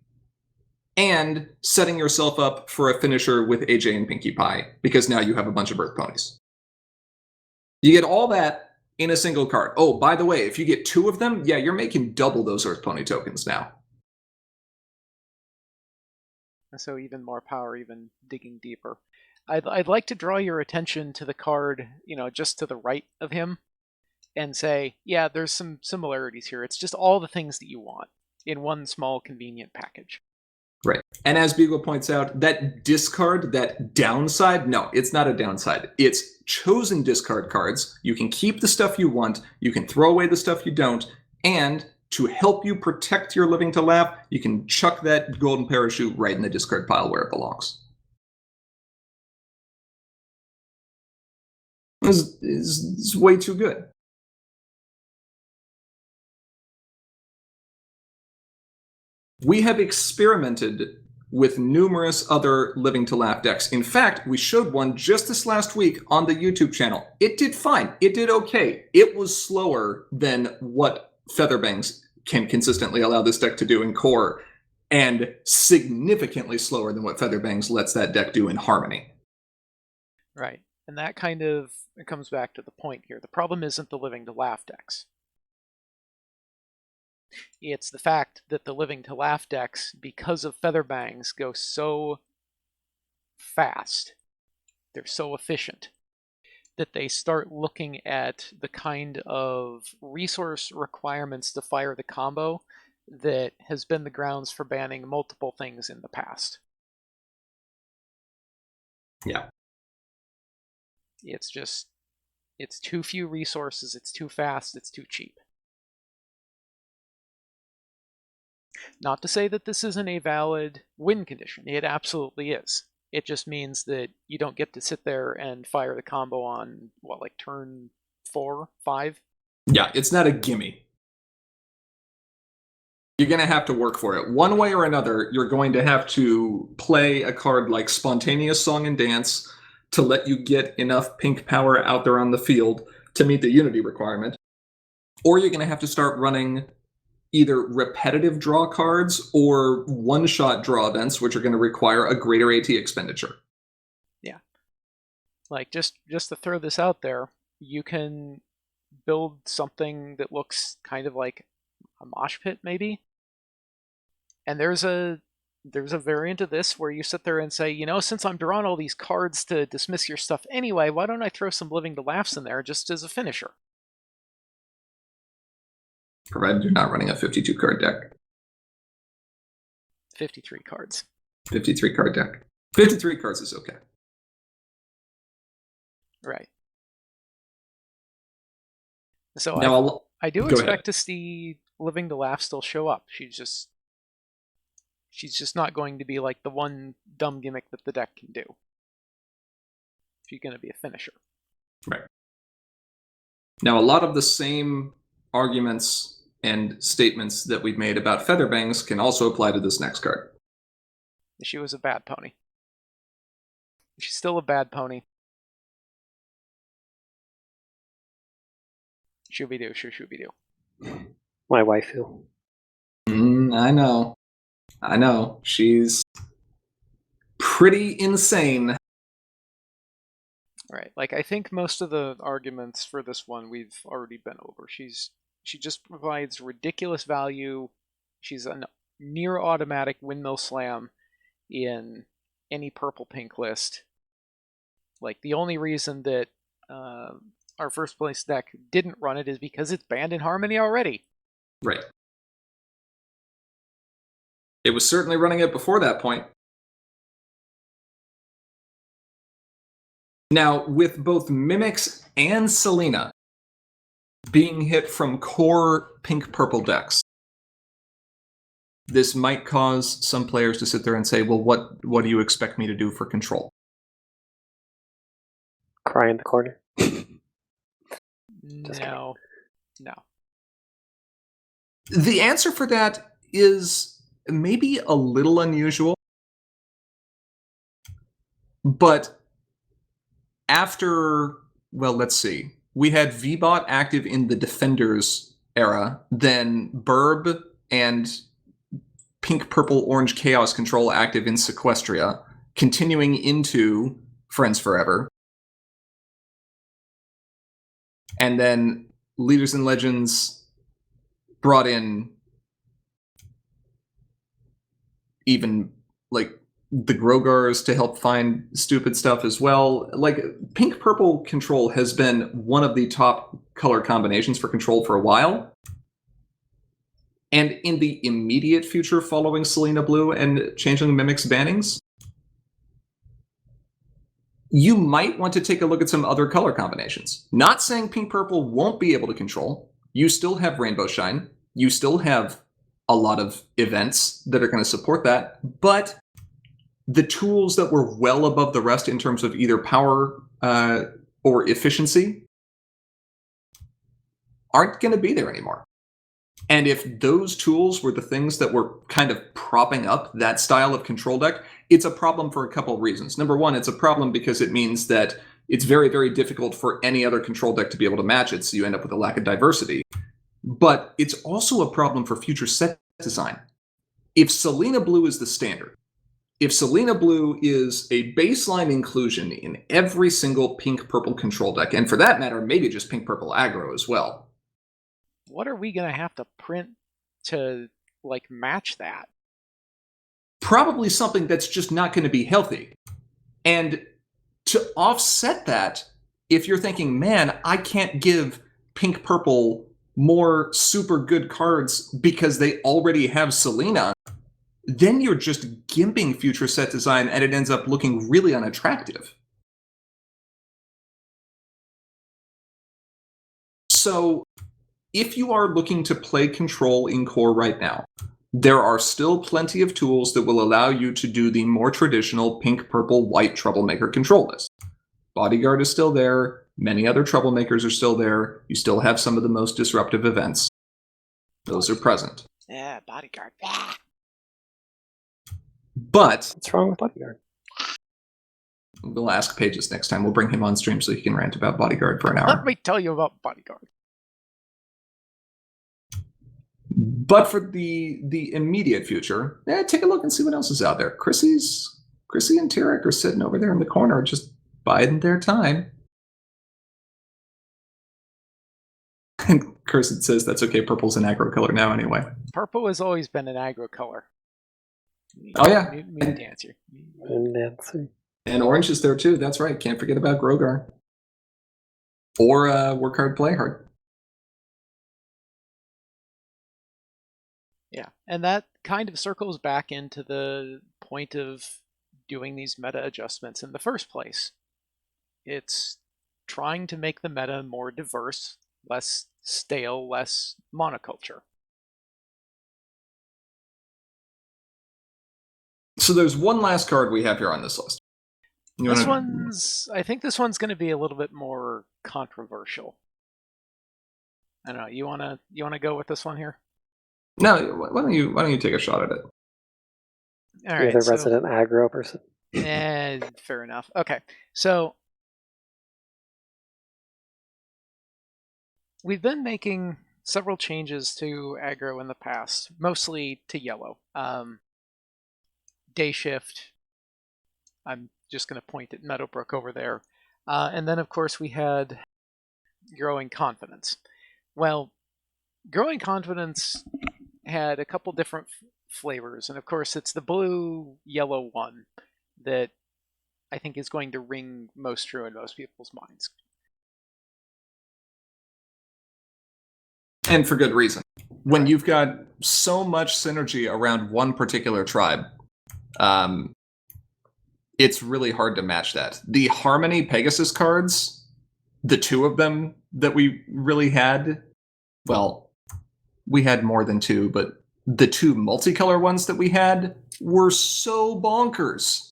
A: and setting yourself up for a finisher with AJ and Pinkie Pie, because now you have a bunch of Earth Ponies. You get all that in a single card. Oh, by the way, if you get two of them, yeah, you're making double those Earth Pony tokens now.
C: So even more power, even digging deeper. I'd like to draw your attention to the card, just to the right of him, and say, yeah, there's some similarities here. It's just all the things that you want in one small convenient package.
A: Right. And as Beagle points out, that discard, that downside, no, it's not a downside. It's chosen discard cards. You can keep the stuff you want, you can throw away the stuff you don't, and to help you protect your living to laugh, you can chuck that golden parachute right in the discard pile where it belongs. This is way too good. We have experimented with numerous other Living to Laugh decks. In fact, we showed one just this last week on the YouTube channel. It did fine. It did okay. It was slower than what Featherbanks can consistently allow this deck to do in core, and significantly slower than what Featherbanks lets that deck do in Harmony.
C: Right. And that kind of comes back to the point here. The problem isn't the Living to Laugh decks. It's the fact that the Living to Laugh decks, because of Featherbangs, go so fast, they're so efficient, that they start looking at the kind of resource requirements to fire the combo that has been the grounds for banning multiple things in the past.
A: Yeah.
C: It's too few resources, it's too fast, it's too cheap. Not to say that this isn't a valid win condition. It absolutely is. It just means that you don't get to sit there and fire the combo on, turn 4, 5?
A: Yeah, it's not a gimme. You're going to have to work for it. One way or another, you're going to have to play a card like Spontaneous Song and Dance, to let you get enough pink power out there on the field to meet the unity requirement, or you're going to have to start running either repetitive draw cards or one-shot draw events, which are going to require a greater AT expenditure.
C: Yeah. Like, just to throw this out there, you can build something that looks kind of like a mosh pit, maybe. And there's a variant of this where you sit there and say, since I'm drawing all these cards to dismiss your stuff anyway, why don't I throw some Living to Laughs in there just as a finisher?
A: Provided you're not running a 52-card deck.
C: 53 cards.
A: 53-card deck. 53 cards is okay.
C: Right. So
A: now,
C: I do
A: go
C: expect
A: ahead.
C: to see Living to Laugh still show up. She's just not going to be like the one dumb gimmick that the deck can do. She's going to be a finisher.
A: Right. Now, a lot of the same arguments and statements that we've made about Featherbangs can also apply to this next card.
C: She was a bad pony. She's still a bad pony. Shooby-doo, shoo-shooby-doo.
B: My waifu.
A: I know. She's pretty insane.
C: Right. Like, I think most of the arguments for this one we've already been over. She just provides ridiculous value. She's a near automatic windmill slam in any purple-pink list. Like, the only reason that our first place deck didn't run it is because it's banned in Harmony already.
A: Right. It was certainly running it before that point. Now, with both Mimics and Selena being hit from core pink-purple decks, this might cause some players to sit there and say, well, what do you expect me to do for control?
B: Cry in the corner.
C: No.
A: The answer for that is maybe a little unusual, but after, well, let's see. We had VBot active in the Defenders era, then Burb and Pink, Purple, Orange Chaos Control active in Sequestria, continuing into Friends Forever. And then Leaders and Legends brought in even, like, the Grogars to help find stupid stuff as well. Like, pink-purple control has been one of the top color combinations for control for a while. And in the immediate future following Selena Blue and Changeling Mimics bannings, you might want to take a look at some other color combinations. Not saying pink-purple won't be able to control. You still have Rainbow Shine. You still have a lot of events that are going to support that. But the tools that were well above the rest in terms of either power or efficiency aren't going to be there anymore. And if those tools were the things that were kind of propping up that style of control deck, it's a problem for a couple of reasons. Number one, it's a problem because it means that it's very, very difficult for any other control deck to be able to match it, so you end up with a lack of diversity. But it's also a problem for future set design. If Selena Blue is the standard, if Selena Blue is a baseline inclusion in every single pink-purple control deck, and for that matter, maybe just pink-purple aggro as well,
C: what are we going to have to print to, like, match that?
A: Probably something that's just not going to be healthy. And to offset that, if you're thinking, man, I can't give pink-purple more super good cards because they already have Selena, then you're just gimping future set design and it ends up looking really unattractive. So if you are looking to play control in core right now, there are still plenty of tools that will allow you to do the more traditional pink, purple, white troublemaker control list. Bodyguard is still there. Many other troublemakers are still there. You still have some of the most disruptive events. Those are present.
C: Yeah, Bodyguard. Ah.
A: But
B: What's wrong with Bodyguard?
A: We'll ask Pages next time. We'll bring him on stream so he can rant about Bodyguard for an hour.
C: Let me tell you about Bodyguard.
A: But for the immediate future, take a look and see what else is out there. Chrissy and Tarek are sitting over there in the corner, just biding their time. And Cursed says that's okay. Purple's an aggro color now, anyway.
C: Purple has always been an aggro color.
A: Oh yeah,
C: Moon Dancer.
A: And orange is there too. That's right. Can't forget about Grogar. Or work hard, play hard.
C: Yeah, and that kind of circles back into the point of doing these meta adjustments in the first place. It's trying to make the meta more diverse, less stale, less monoculture.
A: So there's one last card we have here on this list.
C: I think this one's going to be a little bit more controversial. I don't know. You wanna go with this one here?
A: No, why don't you take a shot at it?
C: All
B: You're
C: right.
B: the resident aggro person.
C: Fair enough. Okay, so we've been making several changes to aggro in the past, mostly to yellow. Day shift. I'm just going to point at Meadowbrook over there. And then, of course, we had Growing Confidence. Well, Growing Confidence had a couple different flavors. And, of course, it's the blue-yellow one that I think is going to ring most true in most people's minds.
A: And for good reason. When you've got so much synergy around one particular tribe, it's really hard to match that. The Harmony Pegasus cards, the two of them that we really had, well, we had more than two, but the two multicolor ones that we had were so bonkers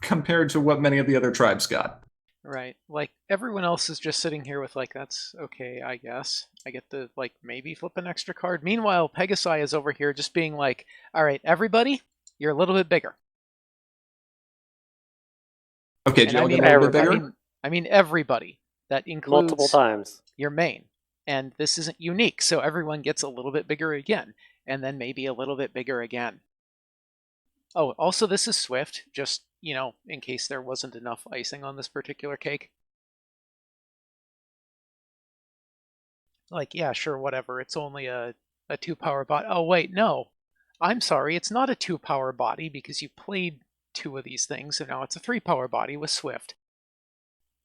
A: compared to what many of the other tribes got.
C: Right. Like, everyone else is just sitting here with, like, that's okay, I guess. I get to, like, maybe flip an extra card. Meanwhile, Pegasi is over here just being like, all right, everybody, you're a little bit bigger.
A: Okay, do you all get a little bit bigger?
C: I mean everybody. That includes
B: Multiple times.
C: your main. And this isn't unique, so everyone gets a little bit bigger again. And then maybe a little bit bigger again. Oh, also this is Swift, just, in case there wasn't enough icing on this particular cake. Like, yeah, sure, whatever. It's only a 2-power bot. Oh, wait, no. I'm sorry, it's not a 2-power body because you played 2 of these things, and now it's a 3-power body with Swift.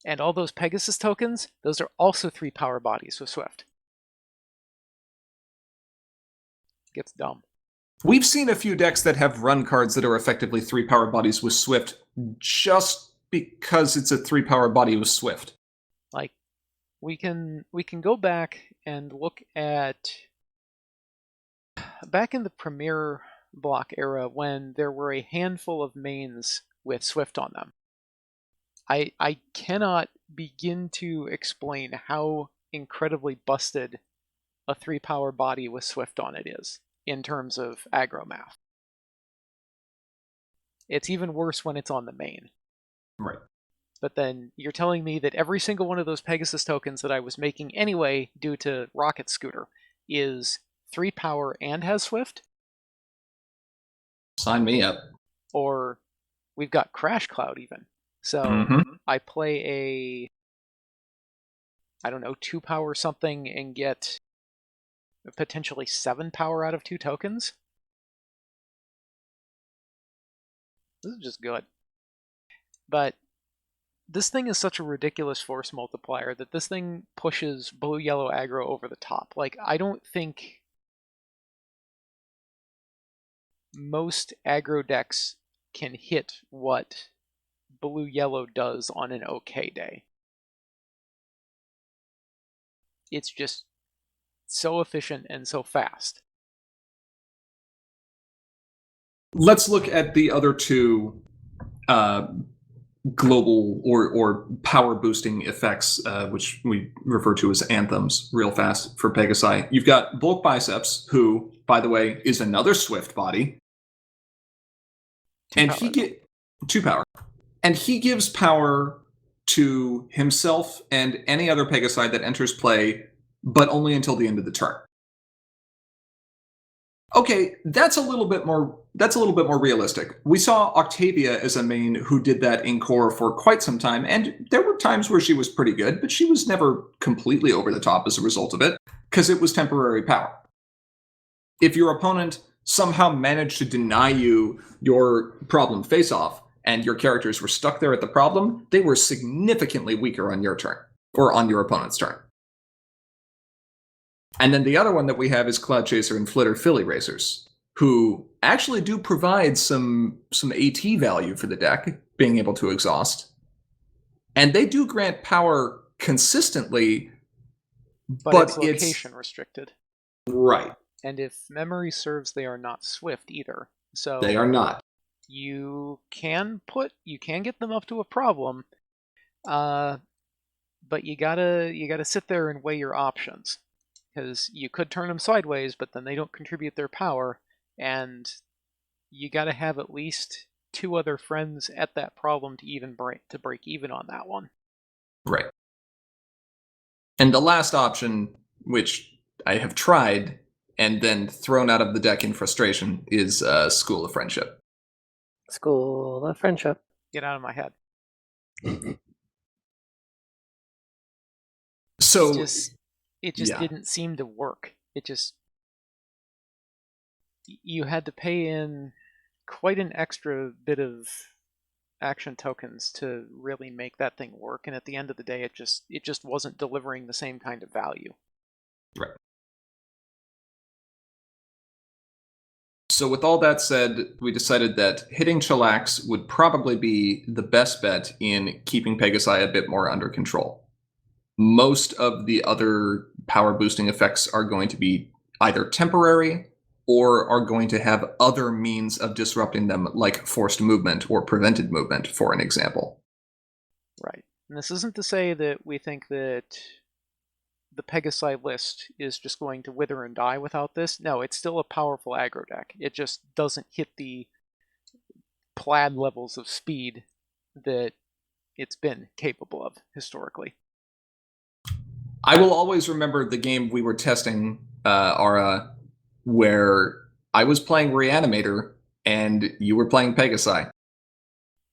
C: And all those Pegasus tokens, those are also 3-power bodies with Swift. Gets dumb.
A: We've seen a few decks that have run cards that are effectively 3-power bodies with Swift just because it's a 3-power body with Swift.
C: Like, we can go back and look at back in the Premier block era when there were a handful of mains with Swift on them. I cannot begin to explain how incredibly busted a 3-power body with Swift on it is in terms of aggro math. It's even worse when it's on the main.
A: Right.
C: But then you're telling me that every single one of those Pegasus tokens that I was making anyway due to Rocket Scooter is 3-power and has Swift?
A: Sign me up.
C: Or we've got Crash Cloud even. So I play a 2-power something and get potentially 7-power out of 2 tokens. This is just good. But this thing is such a ridiculous force multiplier that this thing pushes blue-yellow aggro over the top. Like, I don't think most aggro decks can hit what blue-yellow does on an okay day. It's just so efficient and so fast.
A: Let's look at the other two global or power boosting effects, which we refer to as anthems, real fast for Pegasi. You've got Bulk Biceps, who, by the way, is another Swift body. And he get 2-power. And he gives power to himself and any other Pegasi that enters play, but only until the end of the turn. Okay, that's a little bit more realistic. We saw Octavia as a main who did that in core for quite some time, and there were times where she was pretty good, but she was never completely over the top as a result of it, because it was temporary power. If your opponent somehow managed to deny you your problem face-off, and your characters were stuck there at the problem, they were significantly weaker on your turn, or on your opponent's turn. And then the other one that we have is Cloud Chaser and Flitter Philly Racers, who actually do provide some AT value for the deck, being able to exhaust. And they do grant power consistently,
C: but it's location restricted.
A: Right.
C: And if memory serves, they are not swift either. So
A: they are not.
C: You can get them up to a problem, but you gotta sit there and weigh your options. Because you could turn them sideways, but then they don't contribute their power, and you got to have at least 2 other friends at that problem to break even on that one.
A: Right. And the last option, which I have tried and then thrown out of the deck in frustration, is School of Friendship.
B: School of Friendship.
C: Get out of my head.
A: So
C: it just didn't seem to work. You had to pay in quite an extra bit of action tokens to really make that thing work, and at the end of the day it just wasn't delivering the same kind of value.
A: Right. So with all that said, we decided that hitting Chillax would probably be the best bet in keeping Pegasi a bit more under control. Most of the other power boosting effects are going to be either temporary or are going to have other means of disrupting them, like forced movement or prevented movement, for an example.
C: Right. And this isn't to say that we think that the Pegasi list is just going to wither and die without this. No, it's still a powerful aggro deck. It just doesn't hit the plaid levels of speed that it's been capable of historically.
A: I will always remember the game we were testing, Aura, where I was playing Reanimator and you were playing Pegasi.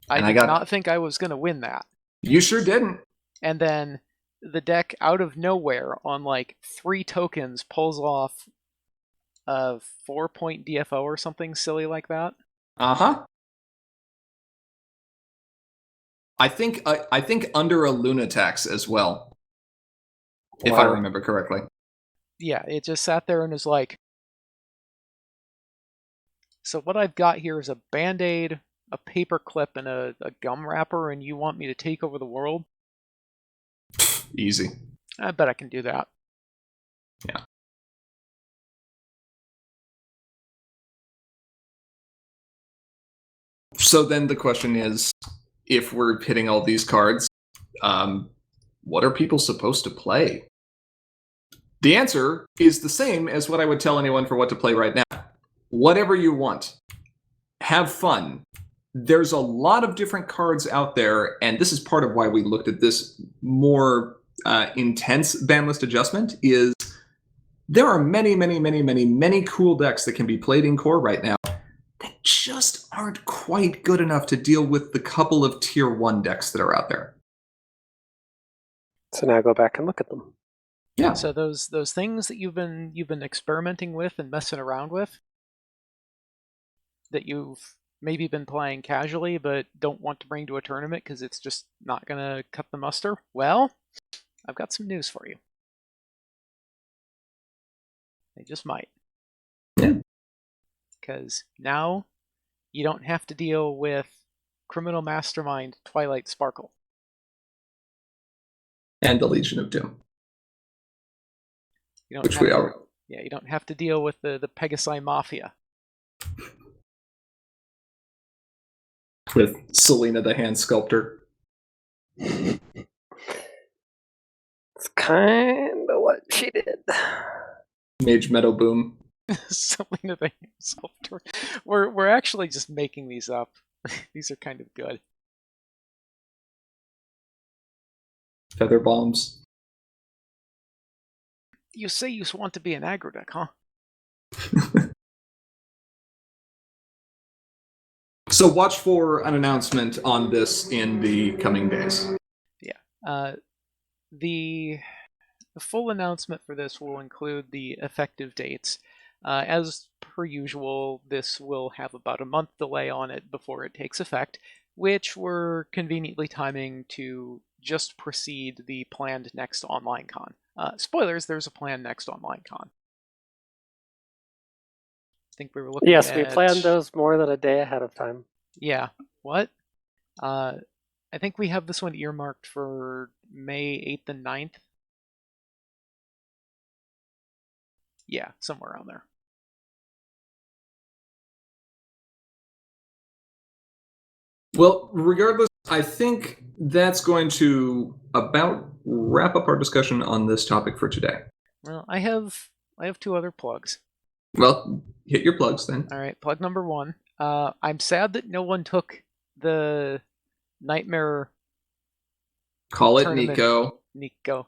C: I did not think I was going to win that.
A: You sure didn't.
C: And then the deck, out of nowhere, on like 3 tokens, pulls off a 4-point DFO or something silly like that.
A: Uh-huh. I think under a Lunatax as well, if I remember correctly.
C: Yeah, it just sat there and is like, so what I've got here is a Band-Aid, a paper clip, and a gum wrapper, and you want me to take over the world?
A: Easy.
C: I bet I can do that.
A: Yeah. So then the question is, if we're hitting all these cards, what are people supposed to play? The answer is the same as what I would tell anyone for what to play right now. Whatever you want. Have fun. There's a lot of different cards out there, and this is part of why we looked at this more intense ban list adjustment, is there are many cool decks that can be played in core right now that just aren't quite good enough to deal with the couple of tier 1 decks that are out there.
B: So now go back and look at them.
A: Yeah.
C: So those things that you've been experimenting with and messing around with, that you've maybe been playing casually but don't want to bring to a tournament because it's just not going to cut the muster, well, I've got some news for you. They just might.
A: Yeah.
C: Because now you don't have to deal with Criminal Mastermind Twilight Sparkle.
A: And the Legion of Doom.
C: Which we are. Yeah, you don't have to deal with the Pegasi Mafia.
A: With Selena the Hand Sculptor.
B: It's kind of what she did.
A: Mage Meadow Boom.
C: Selena the Hand Sculptor. We're actually just making these up. These are kind of good.
A: feather bombs.
C: You say you want to be an aggro deck, huh?
A: So watch for an announcement on this in the coming days.
C: Yeah. The full announcement for this will include the effective dates. As per usual, this will have about a month delay on it before it takes effect, which we're conveniently timing to just precede the planned next OnlineCon. Spoilers, there's a planned next OnlineCon. I think we were looking
B: Yes,
C: at...
B: we planned those more than a day ahead of time.
C: Yeah. What? I think we have this one earmarked for May 8th and 9th. Yeah, somewhere around there.
A: Well, regardless, I think that's going to about wrap up our discussion on this topic for today.
C: Well, I have 2 other plugs.
A: Well, hit your plugs then.
C: All right, plug number 1. I'm sad that no one took the Nightmare.
A: Call it
C: tournament.
A: Nico.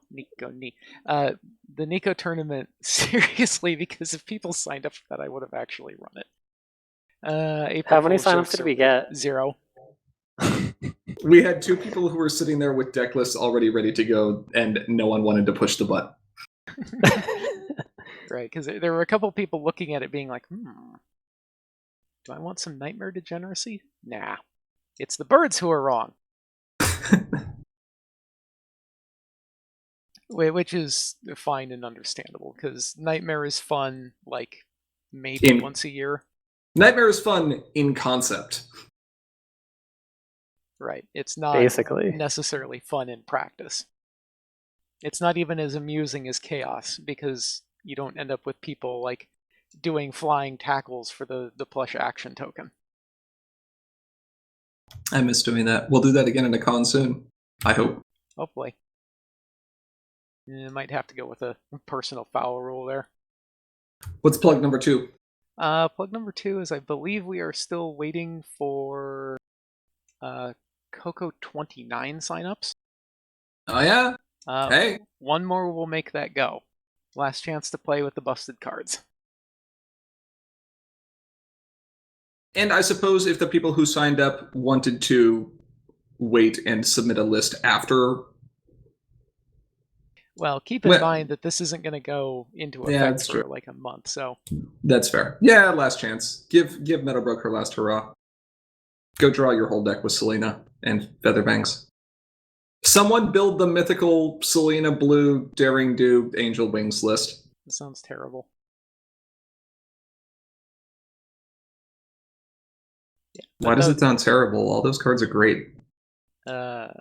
C: The Nico tournament seriously, because if people signed up for that, I would have actually run it.
B: How many signups did we get?
C: 0.
A: We had 2 people who were sitting there with deck lists already ready to go, and no one wanted to push the button.
C: Right, because there were a couple people looking at it being like, do I want some Nightmare degeneracy? Nah. It's the birds who are wrong. Which is fine and understandable, because Nightmare is fun, like, maybe once a year.
A: Nightmare is fun in concept.
C: Right. It's not
B: basically
C: necessarily fun in practice. It's not even as amusing as Chaos, because you don't end up with people, like, doing flying tackles for the plush action token.
A: I miss doing that. We'll do that again in a con soon, I hope.
C: Hopefully. Might have to go with a personal foul rule there.
A: What's plug number 2?
C: Plug number 2 is I believe we are still waiting for Coco 29 signups.
A: Oh yeah? Hey.
C: One more will make that go. Last chance to play with the busted cards.
A: And I suppose if the people who signed up wanted to wait and submit a list after...
C: Well, keep in mind that this isn't going to go into effect for like a month, so...
A: That's fair. Yeah, last chance. Give Meadowbrook her last hurrah. Go draw your whole deck with Selena and Featherbanks. Someone build the mythical Selena Blue Daring Do Angel Wings list.
C: That sounds terrible. Yeah,
A: why does it sound terrible? All those cards are great.
C: Okay.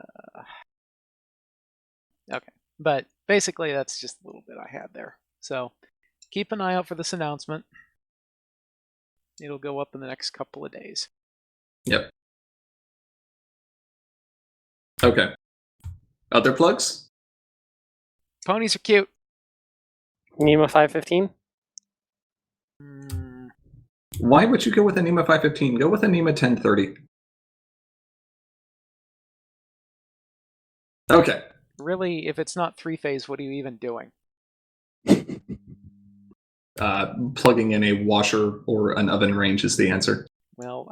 C: But basically, that's just a little bit I had there. So keep an eye out for this announcement. It'll go up in the next couple of days.
A: Yep. Okay. Other plugs?
C: Ponies are cute.
B: Nima 515?
A: Why would you go with a Nima 515? Go with a Nima 1030. Okay.
C: Really, if it's not 3-phase, what are you even doing?
A: Plugging in a washer or an oven range is the answer.
C: Well,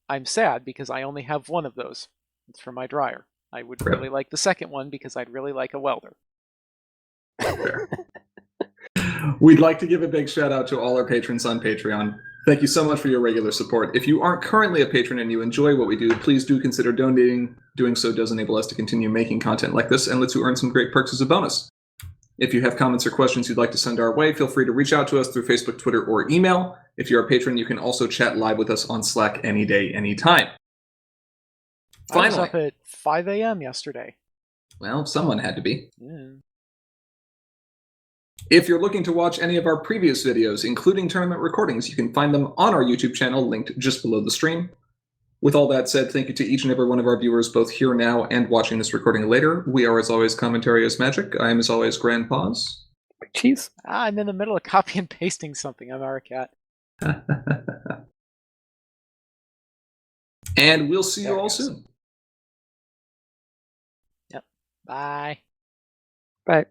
C: I'm sad because I only have one of those. It's for my dryer. I would really like the second one because I'd really like a welder.
A: Fair. We'd like to give a big shout out to all our patrons on Patreon. Thank you so much for your regular support. If you aren't currently a patron and you enjoy what we do, please do consider donating. Doing so does enable us to continue making content like this and lets you earn some great perks as a bonus. If you have comments or questions you'd like to send our way, feel free to reach out to us through Facebook, Twitter, or email. If you're a patron, you can also chat live with us on Slack any day, anytime. Finally.
C: I was up at 5 a.m. yesterday.
A: Well, someone had to be.
C: Yeah.
A: If you're looking to watch any of our previous videos, including tournament recordings, you can find them on our YouTube channel, linked just below the stream. With all that said, thank you to each and every one of our viewers, both here now and watching this recording later. We are, as always, Commentary is Magic. I am, as always, Grandpaws.
B: Cheese.
C: I'm in the middle of copy and pasting something. I'm Aracat.
A: And we'll see you all soon.
C: Bye.
B: Right.